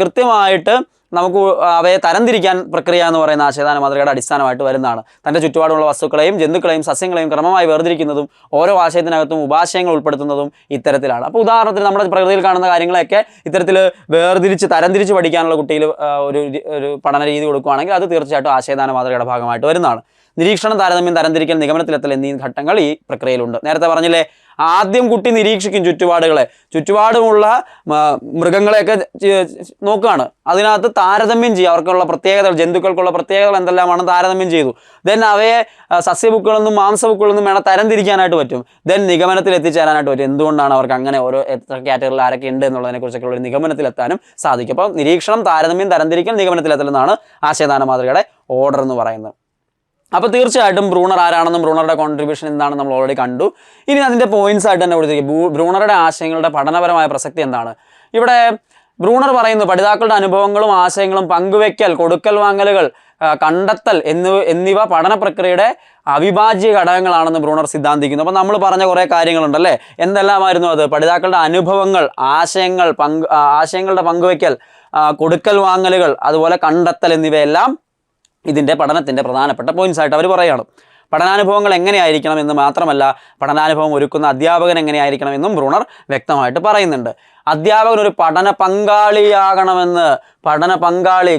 കൃത്യമായിട്ട് നമുക്ക് അവയെ തരംതിരിക്കാൻ പ്രക്രിയ എന്ന് പറയുന്ന ആശയദാന മാതൃകയുടെ അടിസ്ഥാനമായിട്ട് വരുന്നതാണ്. തൻ്റെ ചുറ്റുപാടുമുള്ള വസ്തുക്കളെയും ജന്തുക്കളെയും സസ്യങ്ങളെയും ക്രമമായി വേർതിരിക്കുന്നതും ഓരോ ആശയത്തിനകത്തും ഉപാശയങ്ങൾ ഉൾപ്പെടുത്തുന്നതും ഇത്തരത്തിലാണ്. അപ്പോൾ ഉദാഹരണത്തിന് നമ്മുടെ പ്രകൃതിയിൽ കാണുന്ന കാര്യങ്ങളെയൊക്കെ ഇത്തരത്തിൽ വേർതിരിച്ച് തരംതിരിച്ച് പഠിക്കാനുള്ള കുട്ടിയിൽ ഒരു പഠന രീതി കൊടുക്കുകയാണെങ്കിൽ അത് തീർച്ചയായിട്ടും ആശയദാന മാതൃകയുടെ ഭാഗമായിട്ട് വരുന്നതാണ്. നിരീക്ഷണം, താരതമ്യം, തരംതിരിക്കൽ, നിഗമനത്തിലെത്തൽ എന്നീ ഘട്ടങ്ങൾ ഈ പ്രക്രിയയിലുണ്ട്. നേരത്തെ പറഞ്ഞില്ലേ, ആദ്യം കുട്ടി നിരീക്ഷിക്കും ചുറ്റുപാടുമുള്ള മൃഗങ്ങളെയൊക്കെ നോക്കുകയാണ്. അതിനകത്ത് താരതമ്യം ചെയ്യുക, അവർക്കുള്ള പ്രത്യേകതകൾ, ജന്തുക്കൾക്കുള്ള പ്രത്യേകതകൾ എന്തെല്ലാമാണെന്ന് താരതമ്യം ചെയ്തു. ദെൻ അവയെ സസ്യബുക്കുകളെന്നും മാംസബുക്കുകളെന്നും വേണം തരംതിരിക്കാനായിട്ട് പറ്റും. ദെൻ നിഗമനത്തിൽ എത്തിച്ചേരാനായിട്ട് പറ്റും. എന്തുകൊണ്ടാണ് അവർക്ക് അങ്ങനെ ഓരോ എത്ര കാറ്റഗറിയിൽ ആരൊക്കെ ഉണ്ട് എന്നുള്ളതിനെക്കുറിച്ചൊക്കെ ഒരു നിഗമനത്തിലെത്താനും സാധിക്കും. അപ്പോൾ നിരീക്ഷണം, താരതമ്യം, തരംതിരിക്കൽ, നിഗമനത്തിലെത്തൽ എന്നാണ് ആശയദാന മാതൃകയുടെ ഓർഡർ എന്ന് പറയുന്നത്. അപ്പോൾ തീർച്ചയായിട്ടും ബ്രൂണർ ആരാണെന്നും ബ്രൂണറുടെ കോൺട്രിബ്യൂഷൻ എന്താണെന്ന് നമ്മൾ ഓൾറെഡി കണ്ടു. ഇനി അതിൻ്റെ പോയിന്റ്സ് ആയിട്ട് തന്നെ കൊടുത്തിരിക്കും. ബ്രൂണറുടെ ആശയങ്ങളുടെ പഠനപരമായ പ്രസക്തി എന്താണ്? ഇവിടെ ബ്രൂണർ പറയുന്നു, പഠിതാക്കളുടെ അനുഭവങ്ങളും ആശയങ്ങളും പങ്കുവെക്കൽ, കൊടുക്കൽ വാങ്ങലുകൾ, കണ്ടെത്തൽ എന്നിവ പഠന പ്രക്രിയയുടെ അവിഭാജ്യ ഘടകങ്ങളാണെന്ന് ബ്രൂണർ സിദ്ധാന്തിക്കുന്നു. അപ്പോൾ നമ്മൾ പറഞ്ഞ കുറേ കാര്യങ്ങളുണ്ടല്ലേ, എന്തെല്ലാമായിരുന്നു അത്? പഠിതാക്കളുടെ അനുഭവങ്ങൾ, ആശയങ്ങളുടെ പങ്കുവെക്കൽ, കൊടുക്കൽ വാങ്ങലുകൾ, അതുപോലെ കണ്ടെത്തൽ എന്നിവയെല്ലാം ഇതിൻ്റെ പഠനത്തിൻ്റെ പ്രധാനപ്പെട്ട പോയിന്റ്സ് ആയിട്ട് അവർ പറയുകയാണ്. പഠനാനുഭവങ്ങൾ എങ്ങനെയായിരിക്കണം എന്ന് മാത്രമല്ല, പഠനാനുഭവം ഒരുക്കുന്ന അധ്യാപകൻ എങ്ങനെയായിരിക്കണം എന്നും ബ്രൂണർ വ്യക്തമായിട്ട് പറയുന്നുണ്ട്. അധ്യാപകൻ ഒരു പഠന പങ്കാളിയാകണമെന്ന്, പഠന പങ്കാളി,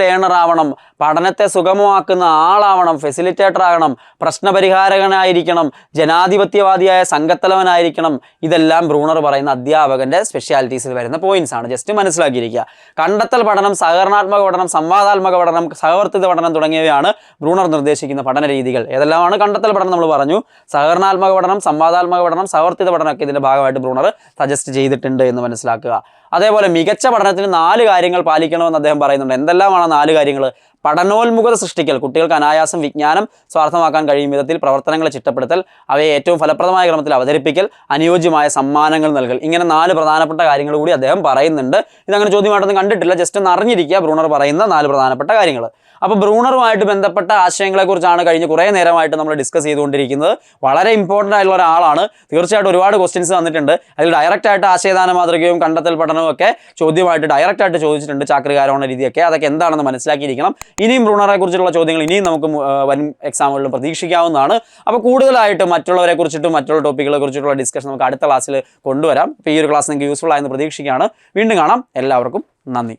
ലേണർ ആവണം, പഠനത്തെ സുഗമമാക്കുന്ന ആളാവണം, ഫെസിലിറ്റേറ്റർ ആകണം, പ്രശ്നപരിഹാരകനായിരിക്കണം, ജനാധിപത്യവാദിയായ സംഘത്തലവനായിരിക്കണം. ഇതെല്ലാം ബ്രൂണർ പറയുന്ന അധ്യാപകൻ്റെ സ്പെഷ്യാലിറ്റീസിൽ വരുന്ന പോയിന്റ്സ് ആണ്. ജസ്റ്റ് മനസ്സിലാക്കിയിരിക്കുക. കണ്ടെത്തൽ പഠനം, സഹകരണാത്മക പഠനം, സംവാദാത്മക പഠനം, സഹവർത്തിത പഠനം തുടങ്ങിയവയാണ് ബ്രൂണർ നിർദ്ദേശിക്കുന്ന പഠന രീതികൾ. ഏതെല്ലാമാണ്? കണ്ടെത്തൽ പഠനം നമ്മൾ പറഞ്ഞു, സഹകരണാത്മക പഠനം, സംവാദാത്മക പഠനം, സഹവർത്തിത പഠനമൊക്കെ ഇതിൻ്റെ ഭാഗമായിട്ട് ബ്രൂണർ സജസ്റ്റ് ചെയ്തിട്ടുണ്ട് എന്ന് മനസ്സിലാക്കുക. അതേപോലെ മികച്ച പഠനത്തിന് 4 കാര്യങ്ങൾ പാലിക്കണമെന്ന് അദ്ദേഹം പറയുന്നുണ്ട്. എന്തെല്ലാമാണ് 4 കാര്യങ്ങൾ? പഠനോന്മുഖത സൃഷ്ടിക്കൽ, കുട്ടികൾക്ക് അനായാസം വിജ്ഞാനം സ്വാർത്ഥമാക്കാൻ കഴിയും വിധത്തിൽ പ്രവർത്തനങ്ങളെ ചിട്ടപ്പെടുത്തൽ, അവയെ ഏറ്റവും ഫലപ്രദമായ ക്രമത്തിൽ അവതരിപ്പിക്കൽ, അനുയോജ്യമായ സമ്മാനങ്ങൾ നൽകൽ. ഇങ്ങനെ 4 പ്രധാനപ്പെട്ട കാര്യങ്ങൾ കൂടി അദ്ദേഹം പറയുന്നുണ്ട്. ഇതങ്ങനെ ചോദ്യമായിട്ടൊന്നും കണ്ടിട്ടില്ല, ജസ്റ്റ് ഒന്ന് അറിഞ്ഞിരിക്കുക ബ്രൂണർ പറയുന്ന 4 പ്രധാനപ്പെട്ട കാര്യങ്ങൾ. അപ്പോൾ ബ്രൂണറുമായിട്ട് ബന്ധപ്പെട്ട ആശയങ്ങളെക്കുറിച്ചാണ് കഴിഞ്ഞ കുറേ നേരമായിട്ട് നമ്മൾ ഡിസ്കസ് ചെയ്തുകൊണ്ടിരിക്കുന്നത്. വളരെ ഇമ്പോർട്ടൻ്റ് ആയിട്ടുള്ള ഒരാളാണ്. തീർച്ചയായിട്ടും ഒരുപാട് ക്വസ്റ്റ്യൻസ് തന്നിട്ടുണ്ട്. അതിൽ ഡയറക്റ്റായിട്ട് ആശയദാന മാതൃകയും കണ്ടെത്തൽ പഠനവും ഒക്കെ ചോദ്യമായിട്ട് ഡയറക്റ്റായിട്ട് ചോദിച്ചിട്ടുണ്ട്. ചാക്രികാരോഹണ രീതിയൊക്കെ അതൊക്കെ എന്താണെന്ന് മനസ്സിലാക്കിയിരിക്കണം. ഇനിയും ബ്രൂണറെ കുറിച്ചുള്ള ചോദ്യങ്ങൾ ഇനിയും നമുക്ക് വരും എക്സാമുകളിലും പ്രതീക്ഷിക്കാവുന്നതാണ്. അപ്പോൾ കൂടുതലായിട്ട് മറ്റുള്ളവരെ കുറിച്ചിട്ടും മറ്റുള്ള ടോപ്പിക്കുകളെ കുറിച്ചിട്ടുള്ള ഡിസ്കഷൻ നമുക്ക് അടുത്ത ക്ലാസ്സിൽ കൊണ്ടുവരാം. അപ്പോൾ ഈ ഒരു ക്ലാസ് നിങ്ങൾക്ക് യൂസ്ഫുൾ ആയെന്ന് പ്രതീക്ഷിക്കുകയാണ്. വീണ്ടും കാണാം. എല്ലാവർക്കും നന്ദി.